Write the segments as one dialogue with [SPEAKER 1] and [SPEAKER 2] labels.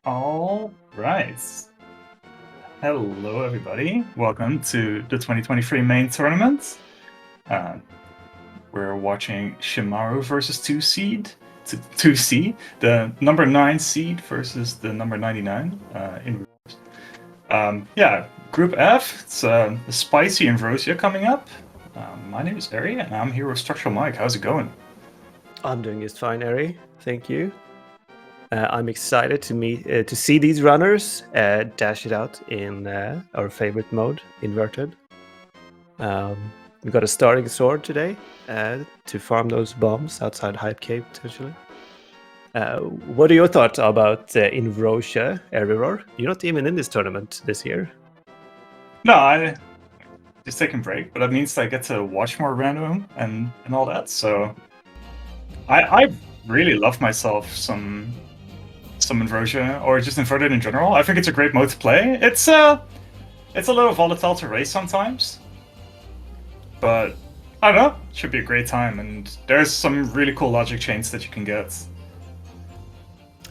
[SPEAKER 1] All right. Hello, everybody. Welcome to the 2023 main tournament. We're watching Shinmaru versus TwoC, the number 9 seed versus the number 99 in Group F. It's Spicy and Rosia coming up. My name is Ari, and I'm here with Structural Mike. How's it going?
[SPEAKER 2] I'm doing just fine, Ari. Thank you. I'm excited to see these runners dash it out in our favorite mode, inverted. We got a starting sword today to farm those bombs outside Hype Cave potentially. What are your thoughts about Inverosha, Error? You're not even in this tournament this year.
[SPEAKER 1] No, I just taking a break, but that means I get to watch more random and all that. So I really love myself some Inversion or just Inverted in general. I think it's a great mode to play. It's a little volatile to race sometimes, but I don't know. It should be a great time, and there's some really cool logic chains that you can get.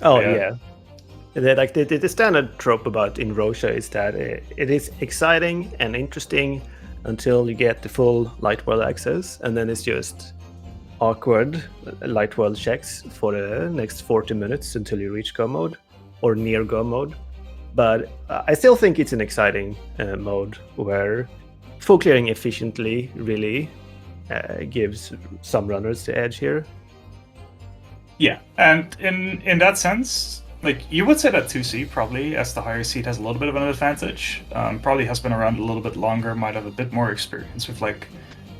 [SPEAKER 2] Oh yeah. The standard trope about Inverosha is that it is exciting and interesting until you get the full light world access, and then it's just awkward light world checks for the next 40 minutes until you reach go mode or near go mode. But I still think it's an exciting mode where full clearing efficiently really gives some runners the edge here.
[SPEAKER 1] Yeah, and in that sense, like you would say that 2C probably, as the higher seed, has a little bit of an advantage. Probably has been around a little bit longer, might have a bit more experience with like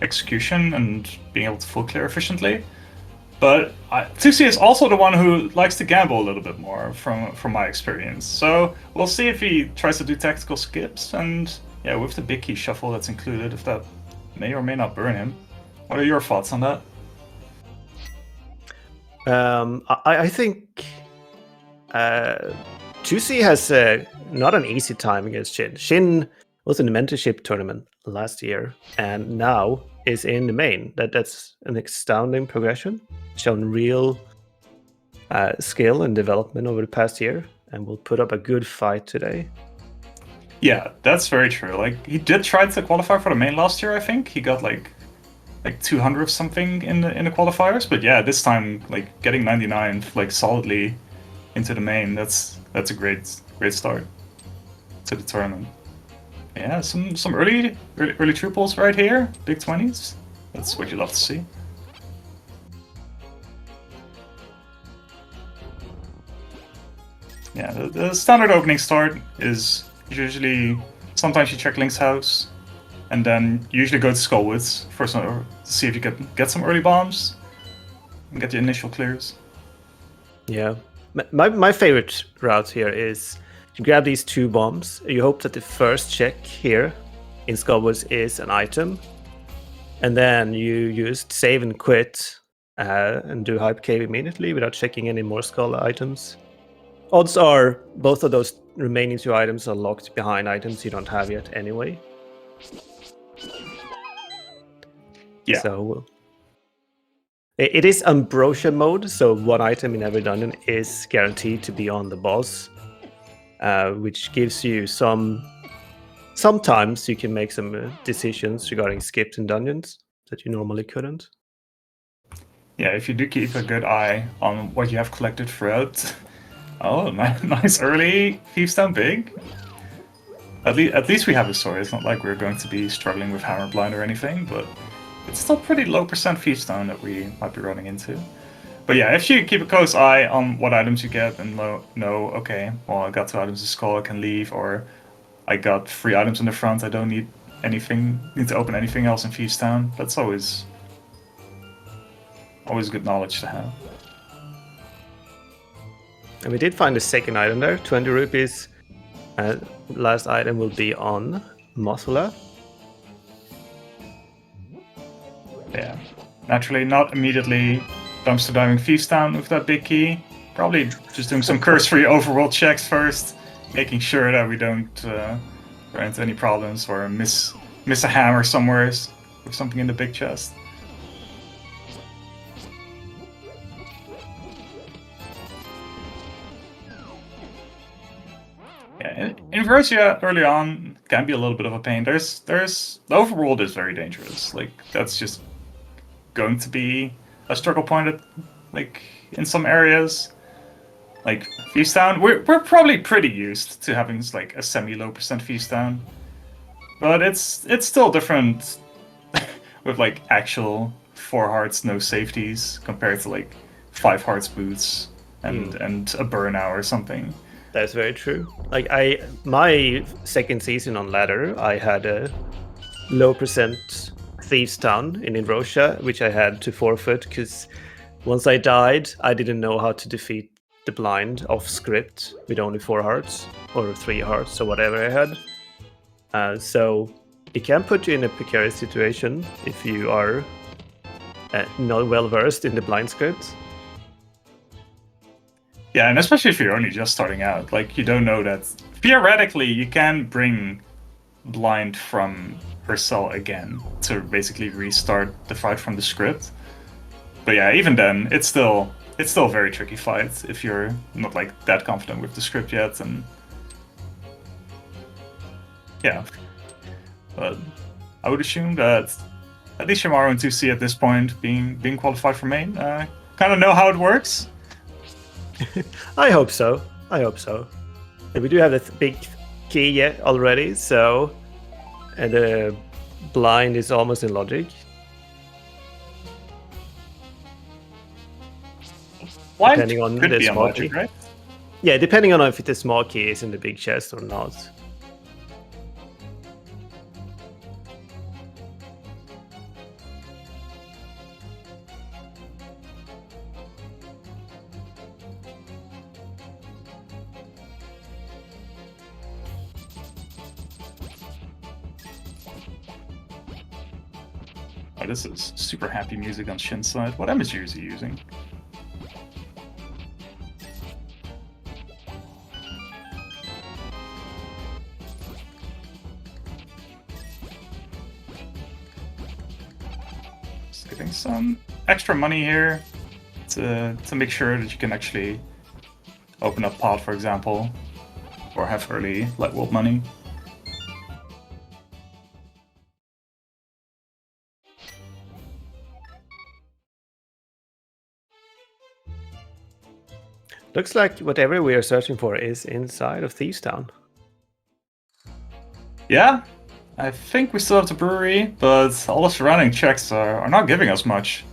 [SPEAKER 1] execution and being able to full clear efficiently. But 2C is also the one who likes to gamble a little bit more from my experience. So we'll see if he tries to do tactical skips, and yeah, with the big key shuffle that's included, if that may or may not burn him. What are your thoughts on that?
[SPEAKER 2] I think 2C has not an easy time against Shin. Shin was in the mentorship tournament last year and now is in the main. That's an astounding progression, shown real skill and development over the past year, and will put up a good fight today.
[SPEAKER 1] Yeah, that's very true. Like he did try to qualify for the main last year. I think he got like 200 of something in the qualifiers, but yeah, this time like getting 99 like solidly into the main, that's a great start to the tournament. Yeah, some early triples right here, big 20s. That's what you love to see. Yeah, the standard opening start is usually, sometimes you check Link's house, and then you usually go to Skullwoods for to see if you get some early bombs and get the initial clears.
[SPEAKER 2] Yeah, my favorite route here is you grab these 2 bombs. You hope that the first check here in Skullwoods is an item, and then you just save and quit and do Hype Cave immediately without checking any more Skull items. Odds are both of those remaining 2 items are locked behind items you don't have yet anyway.
[SPEAKER 1] Yeah.
[SPEAKER 2] So it is Ambrosia mode, so 1 item in every dungeon is guaranteed to be on the boss, which gives you sometimes you can make some decisions regarding skips in dungeons that you normally couldn't.
[SPEAKER 1] Yeah, if you do keep a good eye on what you have collected throughout. Oh, nice early Thieves Down big. At least we have a story. It's not like we're going to be struggling with Hammer Blind or anything, but it's still pretty low percent Thieves Down that we might be running into. But yeah, if you keep a close eye on what items you get and know, okay, well, I got 2 items to skull, I can leave, or I got 3 items in the front, I don't need to open anything else in Thieves Town. That's always good knowledge to have.
[SPEAKER 2] And we did find the second item there, 20 rupees. Last item will be on Mothula.
[SPEAKER 1] Yeah, naturally not immediately dumpster diving Thieves Town with that big key. Probably just doing some curse-free overworld checks first, making sure that we don't run into any problems or miss a hammer somewhere with something in the big chest. Yeah, in Russia early on can be a little bit of a pain. There's the overworld is very dangerous. Like that's just going to be a struggle point at, like in some areas. Like feast down, we're probably pretty used to having like a semi-low percent feast down, but it's still different with like actual 4 hearts no safeties compared to like 5 hearts boots and a burnout or something.
[SPEAKER 2] That's very true. Like my second season on ladder, I had a low percent thieves town in Russia, which I had to forfeit because once I died, I didn't know how to defeat the blind off script with only 4 hearts or 3 hearts or whatever I had. So it can put you in a precarious situation if you are not well versed in the blind script.
[SPEAKER 1] Yeah, and especially if you're only just starting out, like you don't know that theoretically you can bring blind from her cell again to basically restart the fight from the script. But yeah, even then, it's still a very tricky fight if you're not like that confident with the script yet. And yeah, but I would assume that at least Shinmaru and TwoC at this point, being qualified for main, kind of know how it works.
[SPEAKER 2] I hope so. I hope so. And we do have the big key yet already, so and the blind is almost in logic.
[SPEAKER 1] Blind
[SPEAKER 2] depending on
[SPEAKER 1] could
[SPEAKER 2] the
[SPEAKER 1] be
[SPEAKER 2] small
[SPEAKER 1] logic,
[SPEAKER 2] key,
[SPEAKER 1] right?
[SPEAKER 2] Yeah, depending on if the small key is in the big chest or not.
[SPEAKER 1] Oh, this is super happy music on Shin's side. What imagery is he using? Just getting some extra money here to make sure that you can actually open up pod, for example, or have early light world money.
[SPEAKER 2] Looks like whatever we are searching for is inside of Thieves Town.
[SPEAKER 1] Yeah, I think we still have the brewery, but all the surrounding checks are not giving us much.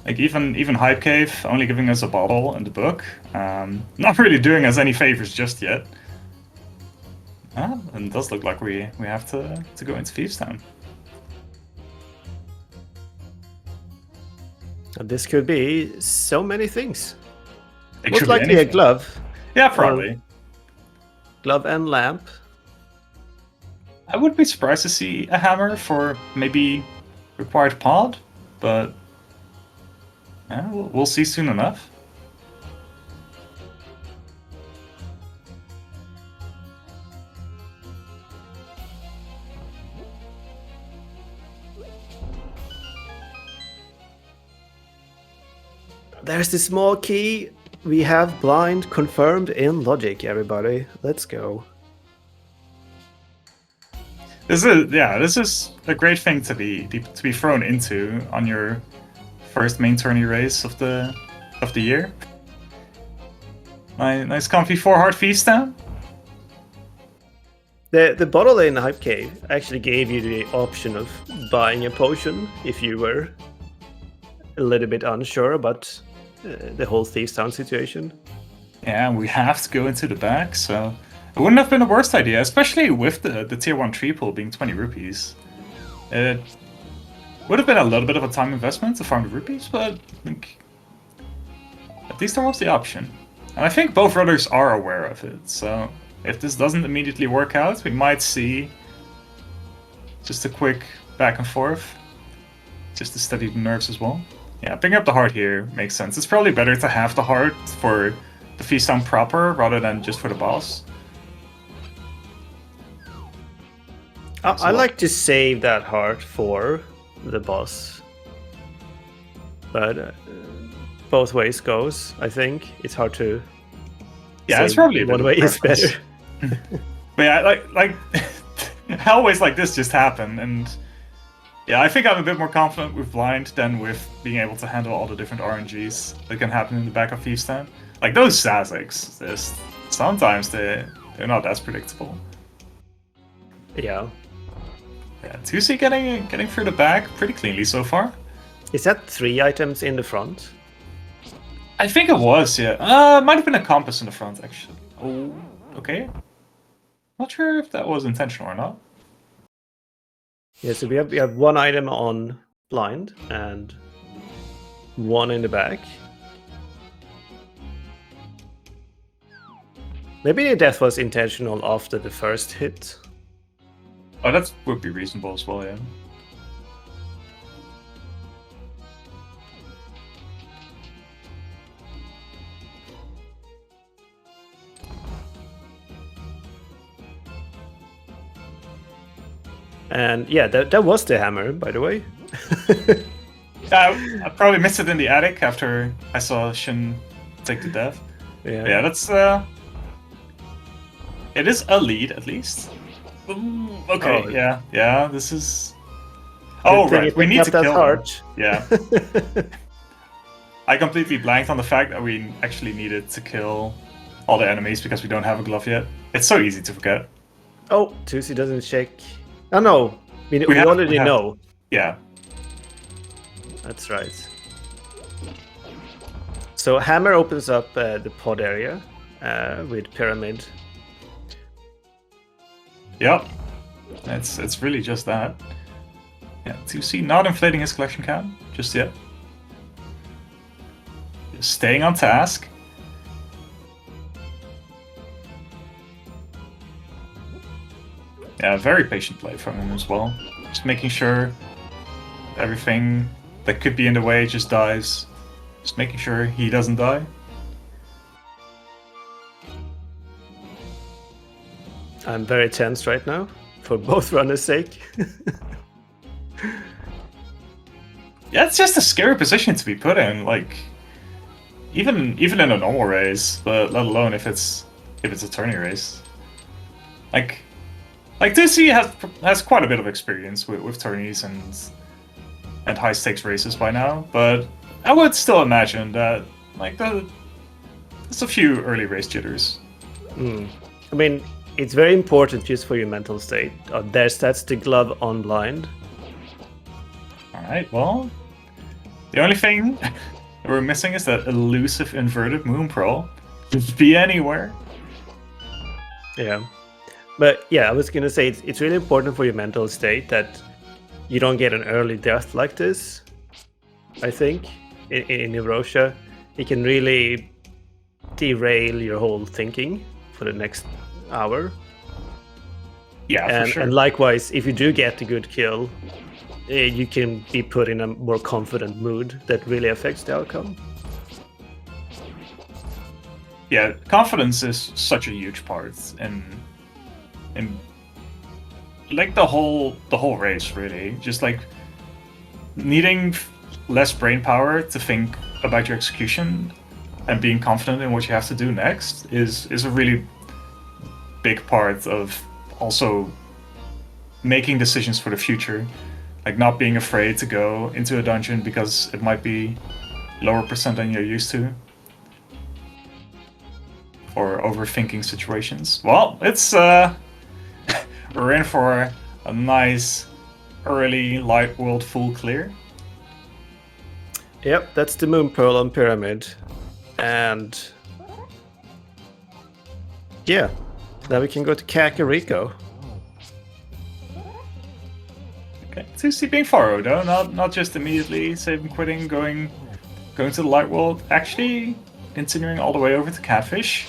[SPEAKER 1] Like even Hype Cave only giving us a bottle and the book. Not really doing us any favors just yet. And it does look like we have to go into Thieves Town.
[SPEAKER 2] This could be so many things.
[SPEAKER 1] It
[SPEAKER 2] Most
[SPEAKER 1] could be
[SPEAKER 2] likely a
[SPEAKER 1] anything.
[SPEAKER 2] glove.
[SPEAKER 1] Yeah, probably.
[SPEAKER 2] Glove and lamp.
[SPEAKER 1] I would be surprised to see a hammer for maybe required pod, but yeah, we'll see soon enough.
[SPEAKER 2] There's the small key. We have blind confirmed in logic, everybody. Let's go.
[SPEAKER 1] This is a great thing to be thrown into on your first main tourney race of the year. Nice comfy 4-heart feast down.
[SPEAKER 2] The bottle in Hype Cave actually gave you the option of buying a potion if you were a little bit unsure about the whole Thieves Town situation.
[SPEAKER 1] Yeah, we have to go into the back, so it wouldn't have been the worst idea, especially with the tier 1 triple being 20 rupees. It would have been a little bit of a time investment to farm the rupees, but I think at least there was the option. And I think both brothers are aware of it, so if this doesn't immediately work out, we might see just a quick back and forth, just to steady the nerves as well. Yeah, picking up the heart here makes sense. It's probably better to have the heart for the feast down proper rather than just for the boss.
[SPEAKER 2] I like to save that heart for the boss. But both ways goes, I think. It's hard to
[SPEAKER 1] Yeah, it's
[SPEAKER 2] say
[SPEAKER 1] probably a bit
[SPEAKER 2] one
[SPEAKER 1] of
[SPEAKER 2] way is
[SPEAKER 1] preference.
[SPEAKER 2] better.
[SPEAKER 1] But yeah, like always like this just happened, and yeah, I think I'm a bit more confident with blind than with being able to handle all the different RNGs that can happen in the back of Thieves' Den. Like those Saziks, sometimes they're not as predictable.
[SPEAKER 2] Yeah.
[SPEAKER 1] Yeah, TwoC getting through the back pretty cleanly so far.
[SPEAKER 2] Is that 3 items in the front?
[SPEAKER 1] I think it was, yeah. Might have been a compass in the front, actually. Oh, okay. Not sure if that was intentional or not.
[SPEAKER 2] Yeah, so we have 1 item on blind and 1 in the back. Maybe the death was intentional after the first hit.
[SPEAKER 1] Oh, that would be reasonable as well, yeah.
[SPEAKER 2] And yeah, that was the hammer, by the way.
[SPEAKER 1] I probably missed it in the attic after I saw Shin take the death. Yeah, that's it is a lead at least. Okay, yeah, this is. Oh right, we need to kill them. Yeah. I completely blanked on the fact that we actually needed to kill all the enemies because we don't have a glove yet. It's so easy to forget.
[SPEAKER 2] Oh, TwoC doesn't check. Oh no, we already know.
[SPEAKER 1] Yeah.
[SPEAKER 2] That's right. So hammer opens up the pod area with pyramid.
[SPEAKER 1] Yep. It's really just that. Yeah, TwoC not inflating his collection can just yet. Just staying on task. Yeah, very patient play from him as well. Just making sure everything that could be in the way just dies. Just making sure he doesn't die.
[SPEAKER 2] I'm very tense right now, for both runners' sake.
[SPEAKER 1] Yeah, it's just a scary position to be put in. Like, even in a normal race, but let alone if it's a tourney race. Like TwoC has quite a bit of experience with tourneys and high stakes races by now, but I would still imagine that like there's a few early race jitters.
[SPEAKER 2] I mean, it's very important just for your mental state. That's the glove on blind.
[SPEAKER 1] Alright, well, the only thing that we're missing is that elusive inverted moon pearl. Just be anywhere.
[SPEAKER 2] Yeah. But yeah, I was gonna say it's really important for your mental state that you don't get an early death like this. I think in Eurasia, it can really derail your whole thinking for the next hour.
[SPEAKER 1] Yeah, for sure.
[SPEAKER 2] And likewise, if you do get a good kill, you can be put in a more confident mood that really affects the outcome.
[SPEAKER 1] Yeah, confidence is such a huge part in like the whole race, really. Just like needing less brain power to think about your execution and being confident in what you have to do next is a really big part of also making decisions for the future. Like not being afraid to go into a dungeon because it might be lower percent than you're used to. Or overthinking situations. Well, it's we're in for a nice early light world full clear.
[SPEAKER 2] Yep, that's the moon pearl on pyramid. And yeah, now we can go to Kakariko.
[SPEAKER 1] Okay, TwoC being thorough though, not just immediately saving quitting, going to the light world, actually continuing all the way over to Catfish.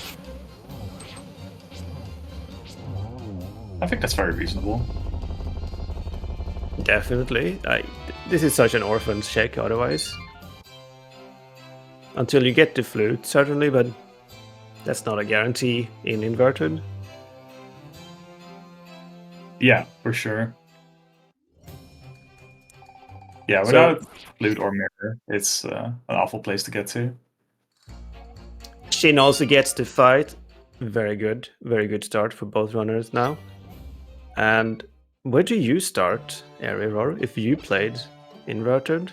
[SPEAKER 1] I think that's very reasonable.
[SPEAKER 2] Definitely. This is such an orphan's check otherwise. Until you get the flute, certainly, but that's not a guarantee in inverted.
[SPEAKER 1] Yeah, for sure. Yeah, without flute or mirror, it's an awful place to get to.
[SPEAKER 2] Shin also gets the fight. Very good start for both runners now. And where do you start, Error, if you played inverted?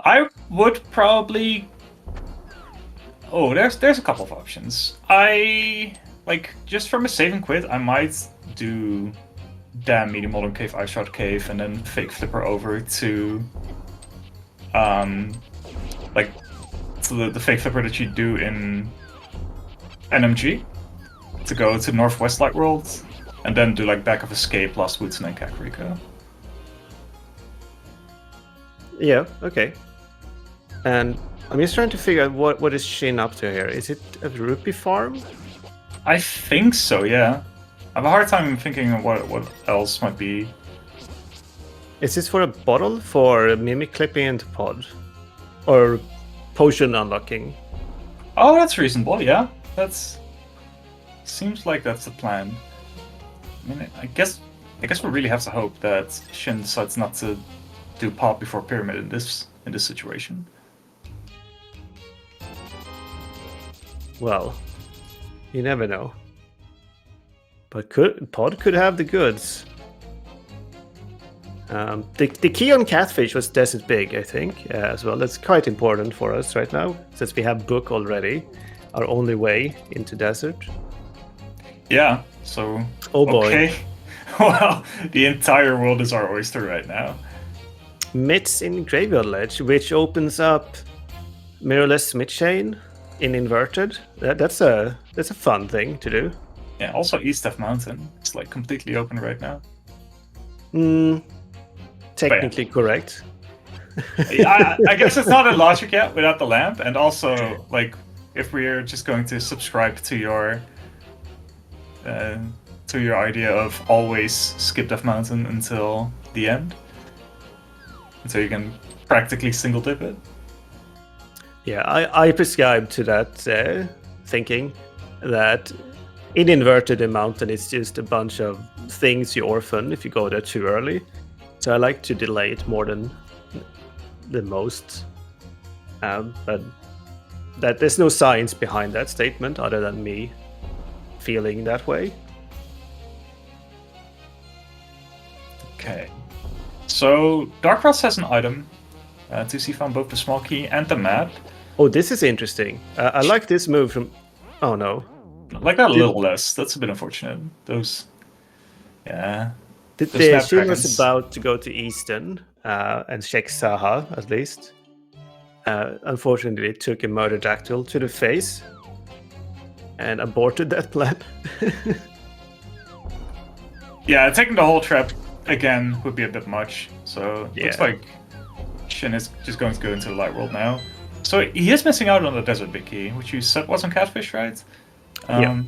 [SPEAKER 1] I would probably. Oh, there's a couple of options. Just from a save and quit, I might do Dam, Medium Modern Cave, Ice Shroud Cave, and then Fake Flipper over to the Fake Flipper that you do in NMG to go to Northwest Light World, and then do like Back of Escape, Lost Woods, and then Kakariko.
[SPEAKER 2] Yeah, okay. And I'm just trying to figure out what is Shin up to here. Is it a rupee farm?
[SPEAKER 1] I think so, yeah. I have a hard time thinking of what else might be.
[SPEAKER 2] Is this for a bottle, for mimic clipping into pod? Or potion unlocking?
[SPEAKER 1] Oh, that's reasonable, yeah. Seems like that's the plan. I mean, I guess we really have to hope that Shin decides not to do pop before pyramid in this situation.
[SPEAKER 2] Well, you never know. But pod could have the goods. The key on Catfish was Desert Big, I think, as well. That's quite important for us right now, since we have Book already, our only way into Desert.
[SPEAKER 1] Yeah, so...
[SPEAKER 2] Oh boy.
[SPEAKER 1] Okay. Well, the entire world is our oyster right now.
[SPEAKER 2] Mitts in Graveyard Ledge, which opens up Mirrorless Smith Chain in Inverted. That's a fun thing to do.
[SPEAKER 1] Yeah, also East of Mountain. It's like completely open right now.
[SPEAKER 2] Technically correct.
[SPEAKER 1] I guess it's not a logic yet without the lamp, and also like if we're just going to subscribe to your idea of always skip Death Mountain until the end, until you can practically single dip it.
[SPEAKER 2] Yeah, I prescribe to that thinking that in Inverted the mountain is just a bunch of things you orphan if you go there too early. So I like to delay it more than the most. But that there's no science behind that statement other than me feeling that way.
[SPEAKER 1] Okay. So Dark Cross has an item. TwoC found both the small key and the map.
[SPEAKER 2] Oh, this is interesting. I like this move from... Oh no.
[SPEAKER 1] I like that a little less. That's a bit unfortunate. Those... Yeah.
[SPEAKER 2] The Shin was about to go to Eastern and check Saha, at least. Unfortunately, it took a Murderdactyl to the face and aborted that plan.
[SPEAKER 1] Yeah, taking the whole trap again would be a bit much. So it looks like Shin is just going to go into the light world now. So he is missing out on the Desert Big Key, which you said was on Catfish, right?
[SPEAKER 2] Yeah.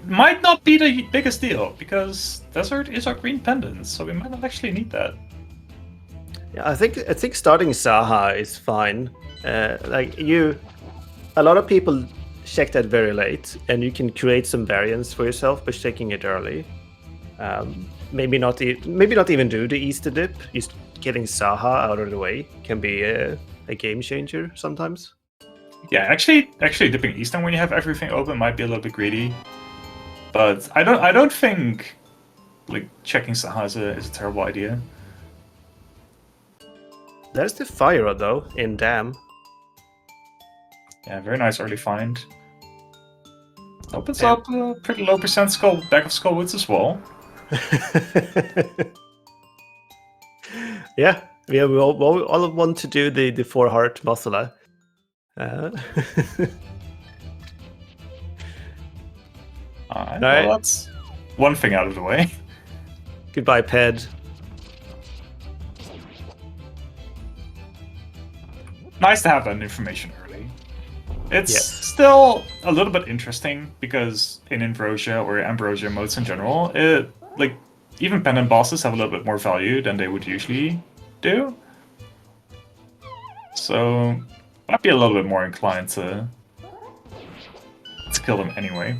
[SPEAKER 1] Might not be the biggest deal, because Desert is our green pendant, so we might not actually need that.
[SPEAKER 2] Yeah, I think starting Saha is fine. A lot of people check that very late, and you can create some variance for yourself by checking it early. Maybe not even do the Easter dip. Just getting Saha out of the way can be a game changer sometimes.
[SPEAKER 1] Yeah, actually dipping Eastern when you have everything open might be a little bit greedy. But I don't think like checking Saha is a terrible idea.
[SPEAKER 2] There's the Fire though in Dam.
[SPEAKER 1] Yeah, very nice early find. Opens up a pretty low percent skull back of Skullwoods as well.
[SPEAKER 2] Yeah, we all want to do the 4-heart muscle.
[SPEAKER 1] Alright, well, that's one thing out of the way.
[SPEAKER 2] Goodbye, Ped.
[SPEAKER 1] Nice to have that information early. It's still a little bit interesting because in Ambrosia or Ambrosia modes in general, even pendant bosses have a little bit more value than they would usually do. So might be a little bit more inclined to kill them anyway.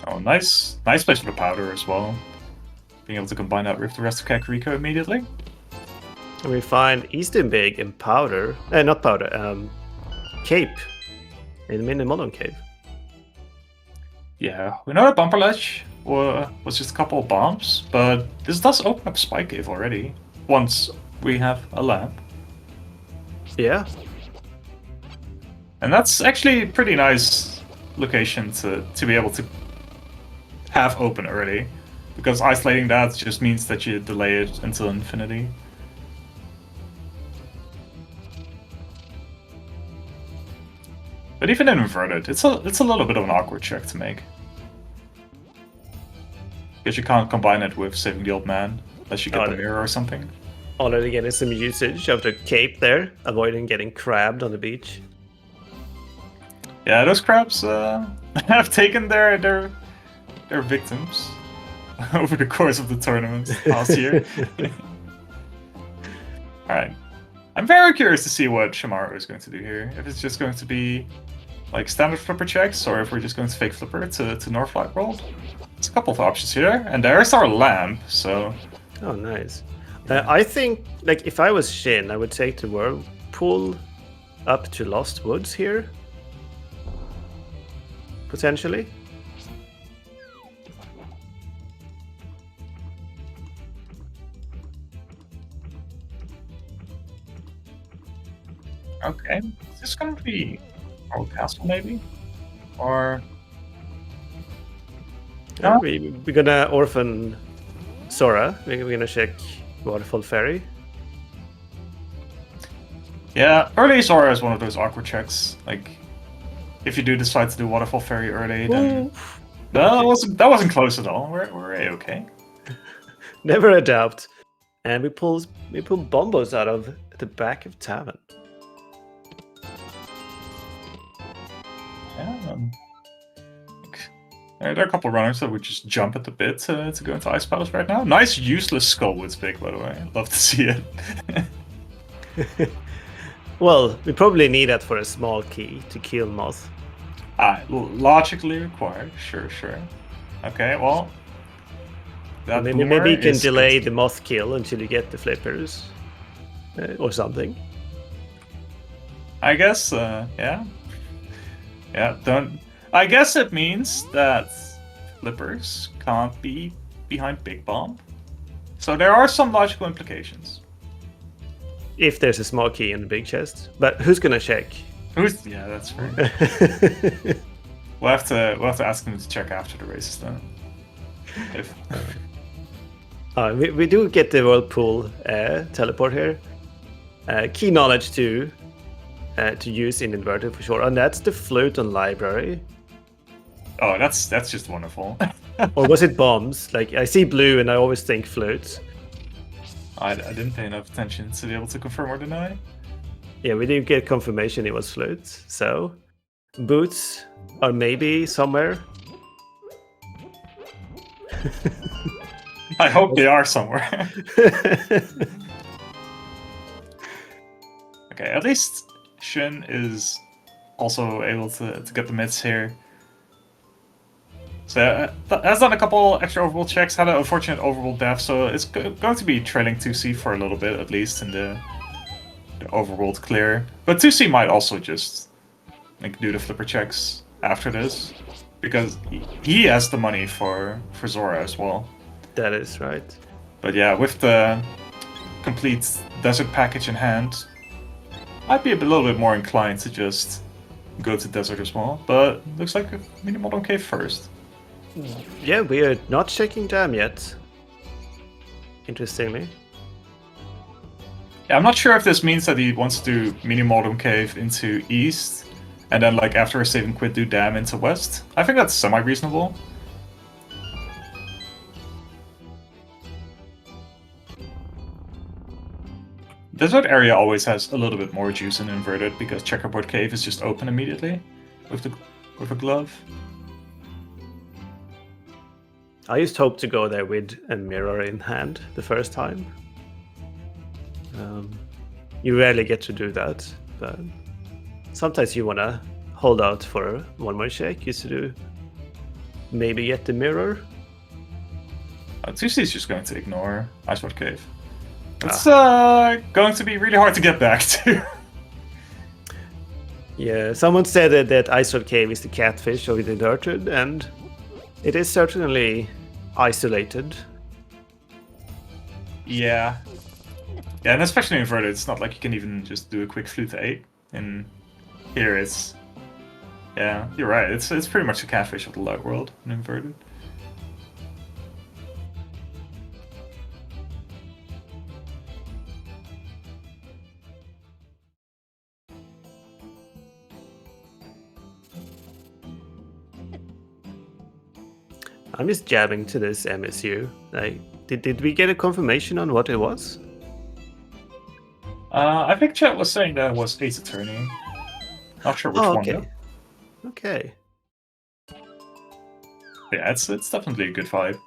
[SPEAKER 1] Oh, nice place for the powder as well. being able to combine that with the rest of Kakariko immediately.
[SPEAKER 2] And we find Eastern Big in Powder, not Powder, Cape, in the Mini Modern Cave.
[SPEAKER 1] Yeah, we know that Bumper Ledge was just a couple of bombs, but this does open up Spike Cave already, once we have a lamp.
[SPEAKER 2] Yeah.
[SPEAKER 1] And that's actually a pretty nice location to be able to have open early, because isolating that just means that you delay it until infinity. But even in inverted, it's a little bit of an awkward check to make. Because you can't combine it with saving the old man, unless you get the mirror or something.
[SPEAKER 2] Already getting some usage of the cape there, avoiding getting crabbed on the beach.
[SPEAKER 1] Yeah, those crabs have taken their victims over the course of the tournament last year. Alright. I'm very curious to see what Shinmaru is going to do here. If it's just going to be like standard flipper checks, or if we're just going to fake flipper to North Light World. There's a couple of options here, and there's our lamp, so...
[SPEAKER 2] Oh, nice. I think, like, if I was Shin, I would take the Whirlpool up to Lost Woods here. Potentially.
[SPEAKER 1] Okay, is this going to be Old Castle, maybe? Or...
[SPEAKER 2] Yeah, we're gonna orphan Sora. We're gonna check Waterfall Ferry.
[SPEAKER 1] Yeah, early Sora is one of those awkward checks. Like, if you do decide to do Waterfall Ferry early, then... No, that wasn't close at all. We're A-okay.
[SPEAKER 2] Never adapt. And we pull bombos out of the back of Tavern.
[SPEAKER 1] Yeah, there are a couple of runners that would just jump at the bit to go into Ice Palace right now. Nice useless Skullwood's pick, by the way. Love to see it.
[SPEAKER 2] Well, we probably need that for a small key to kill Moth.
[SPEAKER 1] Logically required, sure. Okay, well...
[SPEAKER 2] Maybe you can delay the Moth kill until you get the flippers. Or something.
[SPEAKER 1] I guess, yeah. Yeah, don't... I guess it means that flippers can't be behind Big Bomb. So there are some logical implications.
[SPEAKER 2] If there's a small key in the big chest. But who's gonna check?
[SPEAKER 1] Yeah, that's fair. We'll have to ask him to check after the races then. If...
[SPEAKER 2] we do get the Whirlpool teleport here. Key knowledge to use in inverted for sure. And that's the flute on library.
[SPEAKER 1] Oh, that's just wonderful.
[SPEAKER 2] Or was it bombs? Like, I see blue and I always think flutes.
[SPEAKER 1] I didn't pay enough attention to be able to confirm or deny.
[SPEAKER 2] Yeah, we didn't get confirmation it was flutes. So, boots are maybe somewhere.
[SPEAKER 1] I hope they are somewhere. Okay, at least Shin is also able to get the mids here. So has done a couple extra overworld checks, had an unfortunate overworld death, so it's going to be trailing 2C for a little bit, at least in the overworld clear. But 2C might also just like do the flipper checks after this, because he has the money for Zora as well.
[SPEAKER 2] That is right.
[SPEAKER 1] But yeah, with the complete desert package in hand, I'd be a little bit more inclined to just go to desert as well. But looks like a mini model cave first.
[SPEAKER 2] Yeah, we are not checking dam yet. Interestingly.
[SPEAKER 1] Yeah, I'm not sure if this means that he wants to do mini modern cave into east, and then like after a save and quit do dam into west. I think that's semi-reasonable. Desert area always has a little bit more juice in inverted because checkerboard cave is just open immediately with a glove.
[SPEAKER 2] I just hope to go there with a mirror in hand the first time. You rarely get to do that, but sometimes you want to hold out for one more check just to maybe get the mirror.
[SPEAKER 1] TwoC is just going to ignore Iceward Cave. It's going to be really hard to get back to.
[SPEAKER 2] Yeah, someone said that Iceward Cave is the catfish of the inverted, and it is certainly isolated.
[SPEAKER 1] Yeah. Yeah, and especially inverted, it's not like you can even just do a quick flew to 8. And here it's... Yeah, you're right. It's pretty much the catfish of the light world in inverted.
[SPEAKER 2] I'm just jabbing to this MSU. Like, did we get a confirmation on what it was?
[SPEAKER 1] I think chat was saying that it was Ace Attorney. Not sure which one though.
[SPEAKER 2] Okay.
[SPEAKER 1] Yeah, it's definitely a good vibe.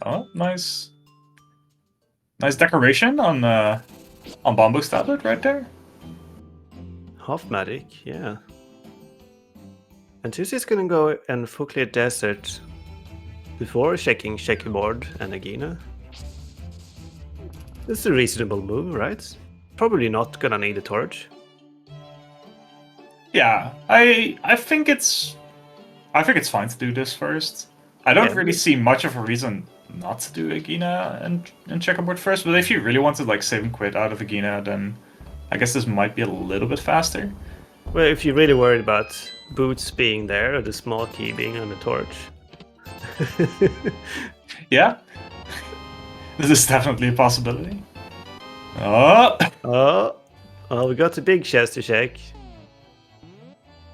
[SPEAKER 1] Oh, nice. Nice decoration on Bombo's tablet right there.
[SPEAKER 2] Half-matic, yeah. And TwoC's gonna go and full clear desert before checking checkerboard and Agina. This is a reasonable move, right? Probably not gonna need a torch.
[SPEAKER 1] Yeah, I think it's fine to do this first. I don't really see much of a reason not to do Agina and checkerboard first, but if you really want to like save and quit out of Agina, then I guess this might be a little bit faster.
[SPEAKER 2] Well, if you're really worried about boots being there or the small key being on the torch.
[SPEAKER 1] Yeah, this is definitely a possibility. Oh,
[SPEAKER 2] we got the big chest to check.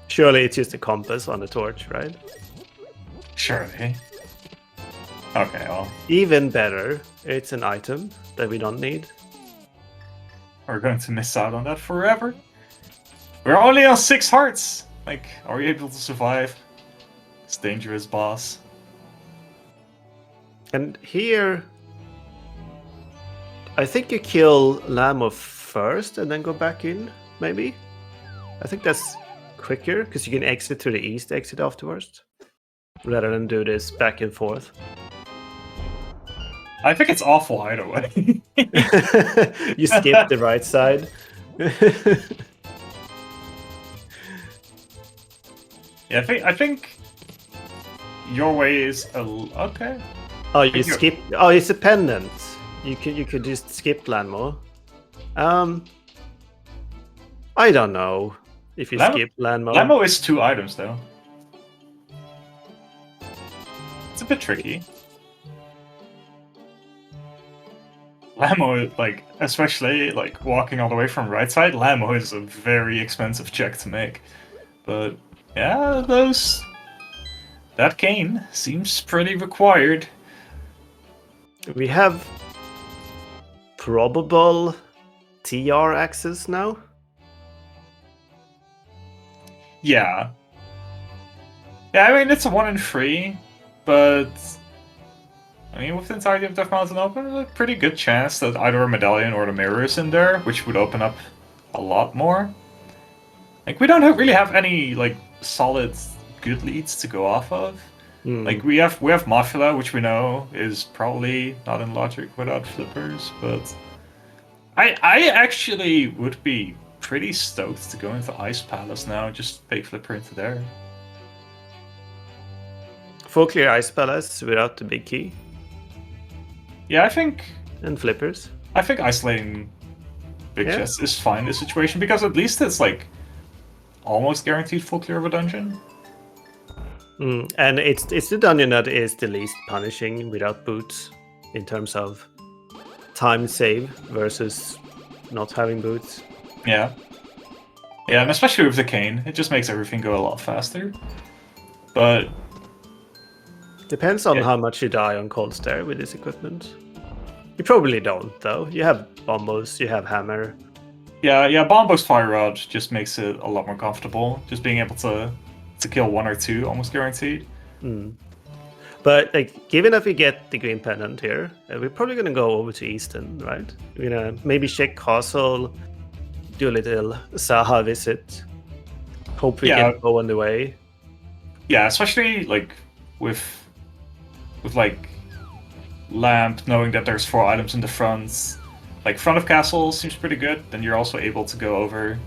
[SPEAKER 2] Surely it's just a compass on the torch, right?
[SPEAKER 1] Surely. Okay, well.
[SPEAKER 2] Even better, it's an item that we don't need.
[SPEAKER 1] We're going to miss out on that forever. We're only on 6 hearts. Like, are we able to survive this dangerous boss?
[SPEAKER 2] And here, I think you kill Lamo first and then go back in, maybe? I think that's quicker, because you can exit to the east exit afterwards, rather than do this back and forth.
[SPEAKER 1] I think it's awful either way.
[SPEAKER 2] You skip the right side.
[SPEAKER 1] Yeah, I think your way is okay.
[SPEAKER 2] Oh, you skip. Oh, it's a pendant. You could just skip Landmore. I don't know if you skip Landmore.
[SPEAKER 1] Landmore is 2 items though. It's a bit tricky. Lamo, like, especially like walking all the way from right side, Lamo is a very expensive check to make. But yeah, that cane seems pretty required.
[SPEAKER 2] We have probable TR access now.
[SPEAKER 1] Yeah. Yeah, I mean it's a 1 in 3, but I mean with the entirety of Death Mountain open, a pretty good chance that either a medallion or the mirror is in there, which would open up a lot more. Like we don't really have any like solid good leads to go off of. Like we have Mafia, which we know is probably not in logic without flippers, but I actually would be pretty stoked to go into Ice Palace now, just fake flipper into there.
[SPEAKER 2] Full clear Ice Palace without the big key.
[SPEAKER 1] Yeah, I think...
[SPEAKER 2] And flippers.
[SPEAKER 1] I think isolating big chests is fine in this situation, because at least it's like almost guaranteed full clear of a dungeon.
[SPEAKER 2] And it's the dungeon that is the least punishing without boots in terms of time save versus not having boots.
[SPEAKER 1] Yeah. Yeah, and especially with the cane, it just makes everything go a lot faster. But...
[SPEAKER 2] Depends on how much you die on Cold Stare with this equipment. You probably don't, though. You have bombos, you have hammer.
[SPEAKER 1] Yeah, Bombo's Fire Rod just makes it a lot more comfortable. Just being able to kill 1 or 2, almost guaranteed.
[SPEAKER 2] But like, given that we get the green pendant here, we're probably gonna go over to Easton, right? We're gonna maybe check Castle, do a little Saha visit. Hope we can go on the way.
[SPEAKER 1] Yeah, especially like with like lamp, knowing that there's 4 items in the front. Like front of castle seems pretty good. Then you're also able to go over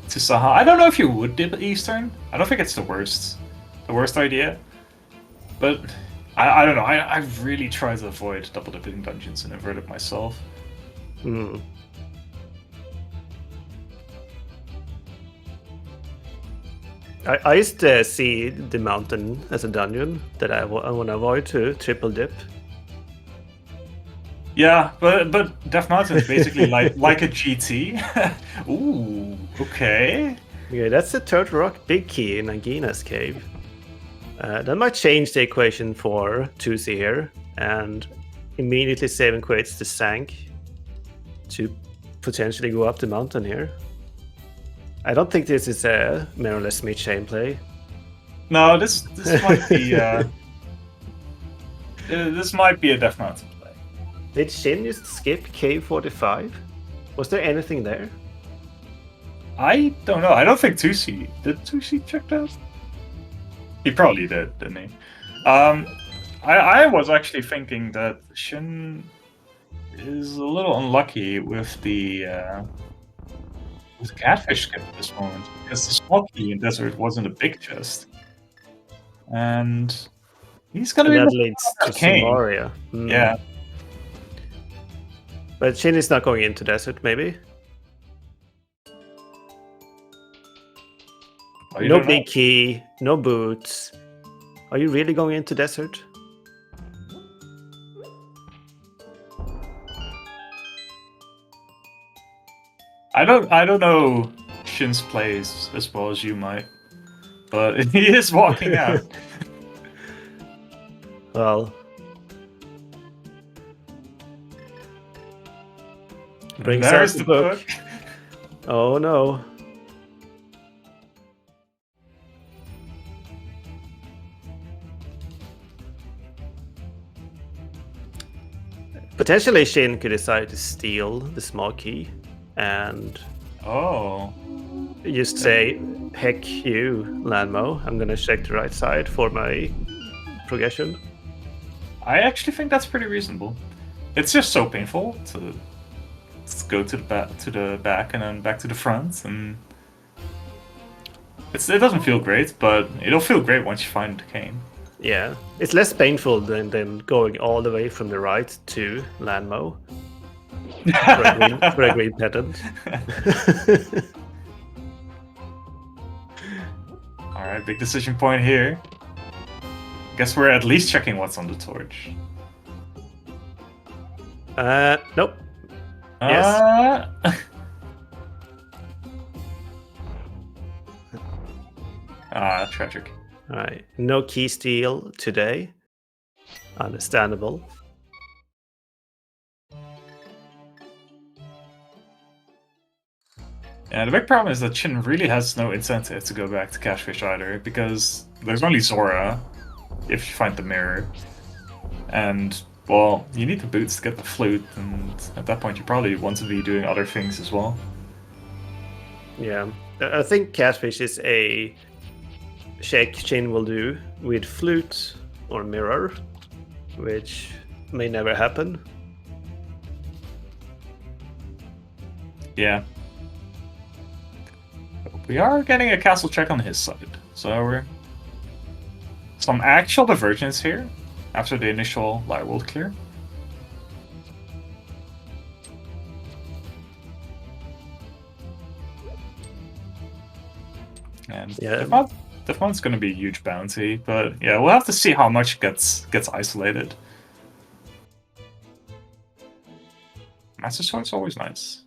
[SPEAKER 1] to Saha. I don't know if you would dip Eastern. I don't think it's the worst idea. But I don't know. I really try to avoid double dipping dungeons and invert it myself.
[SPEAKER 2] Mm. I used to see the mountain as a dungeon that I want to avoid to triple dip.
[SPEAKER 1] Yeah, but Death Mountain is basically like a GT. Ooh, okay.
[SPEAKER 2] Yeah, that's the third rock big key in Nagina's cave. That might change the equation for TwoC here, and immediately saving creates the Sank to potentially go up the mountain here. I don't think this is a mirrorless Smith chain play.
[SPEAKER 1] No, this might be this might be a Death Mountain play.
[SPEAKER 2] Did Shin just skip K45? Was there anything there?
[SPEAKER 1] I don't know. I don't think TwoC did. TwoC check that? He probably did, didn't he? I was actually thinking that Shin is a little unlucky with the catfish skip at this moment, because the small key in Desert wasn't a big chest, and he's gonna be
[SPEAKER 2] that leads to Shinmaru.
[SPEAKER 1] Yeah,
[SPEAKER 2] but Shin is not going into Desert, maybe.
[SPEAKER 1] Oh,
[SPEAKER 2] no big key, no boots. Are you really going into Desert?
[SPEAKER 1] I don't know Shin's plays as well as you might, but he is walking out.
[SPEAKER 2] Well, brings
[SPEAKER 1] there's
[SPEAKER 2] out
[SPEAKER 1] the book.
[SPEAKER 2] Oh no. Potentially Shin could decide to steal the small key and just say, heck you, Lanmo, I'm gonna check the right side for my progression.
[SPEAKER 1] I actually think that's pretty reasonable. It's just so painful to go to the back and then back to the front, and it doesn't feel great, but it'll feel great once you find the cane.
[SPEAKER 2] Yeah, it's less painful than going all the way from the right to Lanmo for a green pedant.
[SPEAKER 1] Alright, big decision point here. Guess we're at least checking what's on the torch.
[SPEAKER 2] Nope. Yes.
[SPEAKER 1] Tragic.
[SPEAKER 2] Alright, no key steal today. Understandable.
[SPEAKER 1] Yeah, the big problem is that Shin really has no incentive to go back to Catfish either, because there's only Zora if you find the mirror. And, well, you need the boots to get the flute, and at that point you probably want to be doing other things as well.
[SPEAKER 2] Yeah, I think Catfish is a check Shin will do with flute or mirror, which may never happen.
[SPEAKER 1] Yeah. We are getting a castle check on his side, so we're some actual divergence here after the initial Light World clear. And
[SPEAKER 2] yeah,
[SPEAKER 1] Deathmont's going to be a huge bounty, but yeah, we'll have to see how much gets isolated. Master Sword's always nice.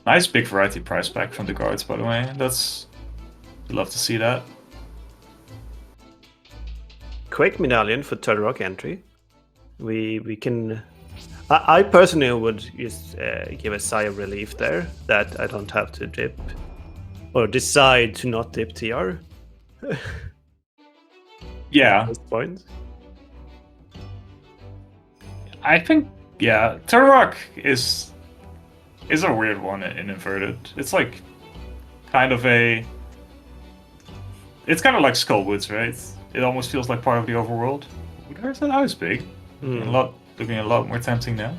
[SPEAKER 1] Nice big variety price pack from the guards, by the way. I'd love to see that.
[SPEAKER 2] Quick medallion for third rock entry. We can. I personally would just give a sigh of relief there that I don't have to dip or decide to not dip TR.
[SPEAKER 1] Yeah.
[SPEAKER 2] At this point.
[SPEAKER 1] I think, yeah, Turok is a weird one in inverted. It's like kind of a... It's kind of like Skullwoods, right? It almost feels like part of the overworld. There's that house big. Looking a lot more tempting now.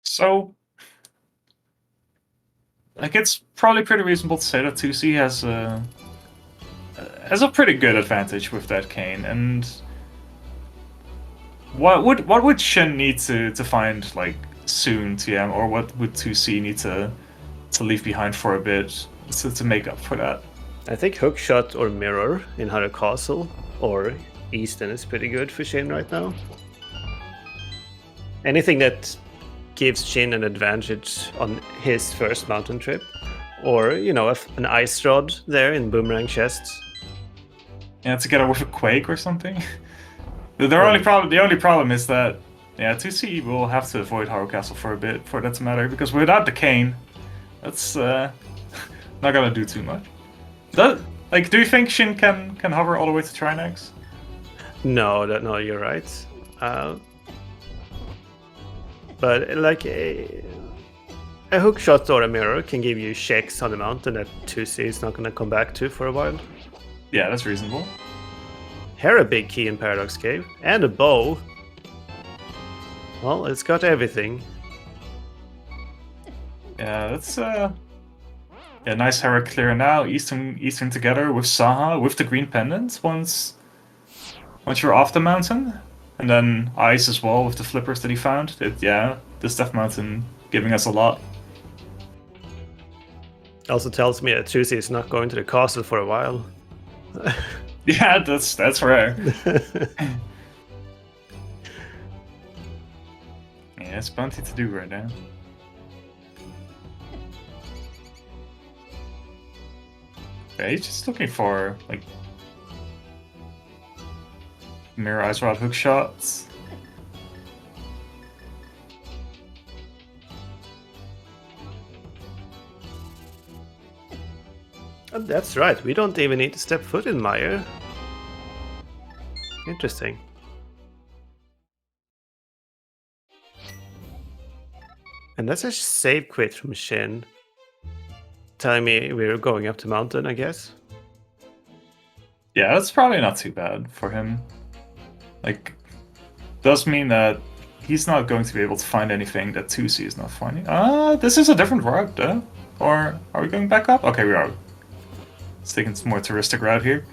[SPEAKER 1] So, like, it's probably pretty reasonable to say that TwoC has a pretty good advantage with that cane. And what would Shin need to find like soon, TM, or what would TwoC need to leave behind for a bit to make up for that?
[SPEAKER 2] I think Hookshot or Mirror in Harrow Castle or Easton is pretty good for Shin right now. Anything that gives Shin an advantage on his first mountain trip, or an ice rod there in boomerang chests.
[SPEAKER 1] Yeah, together with a quake or something. The only problem is that TwoC will have to avoid Harrow Castle for a bit for that to matter, because without the cane, that's not gonna do too much. Do you think Shin can hover all the way to Trinex?
[SPEAKER 2] No, you're right. But like a hookshot or a mirror can give you checks on the mountain that TwoC is not gonna come back to for a while.
[SPEAKER 1] Yeah, that's reasonable.
[SPEAKER 2] Here a big key in Paradox Cave and a bow. Well, it's got everything.
[SPEAKER 1] Yeah, that's nice Hera clear now. Eastern together with Saha with the green pendant once you're off the mountain, and then ice as well with the flippers that he found. This Death Mountain giving us a lot.
[SPEAKER 2] Also tells me that TwoC is not going to the castle for a while.
[SPEAKER 1] Yeah, that's rare. Yeah, it's plenty to do right now. Yeah, he's just looking for like mirror ice rod hook shots.
[SPEAKER 2] That's right, we don't even need to step foot in Mire. Interesting. And that's a save quit from Shin. Telling me we're going up the mountain, I guess.
[SPEAKER 1] Yeah, that's probably not too bad for him. Like, does mean that he's not going to be able to find anything that TwoC is not finding. This is a different route, though. Or are we going back up? Okay, we are. Let's take a more touristic route here.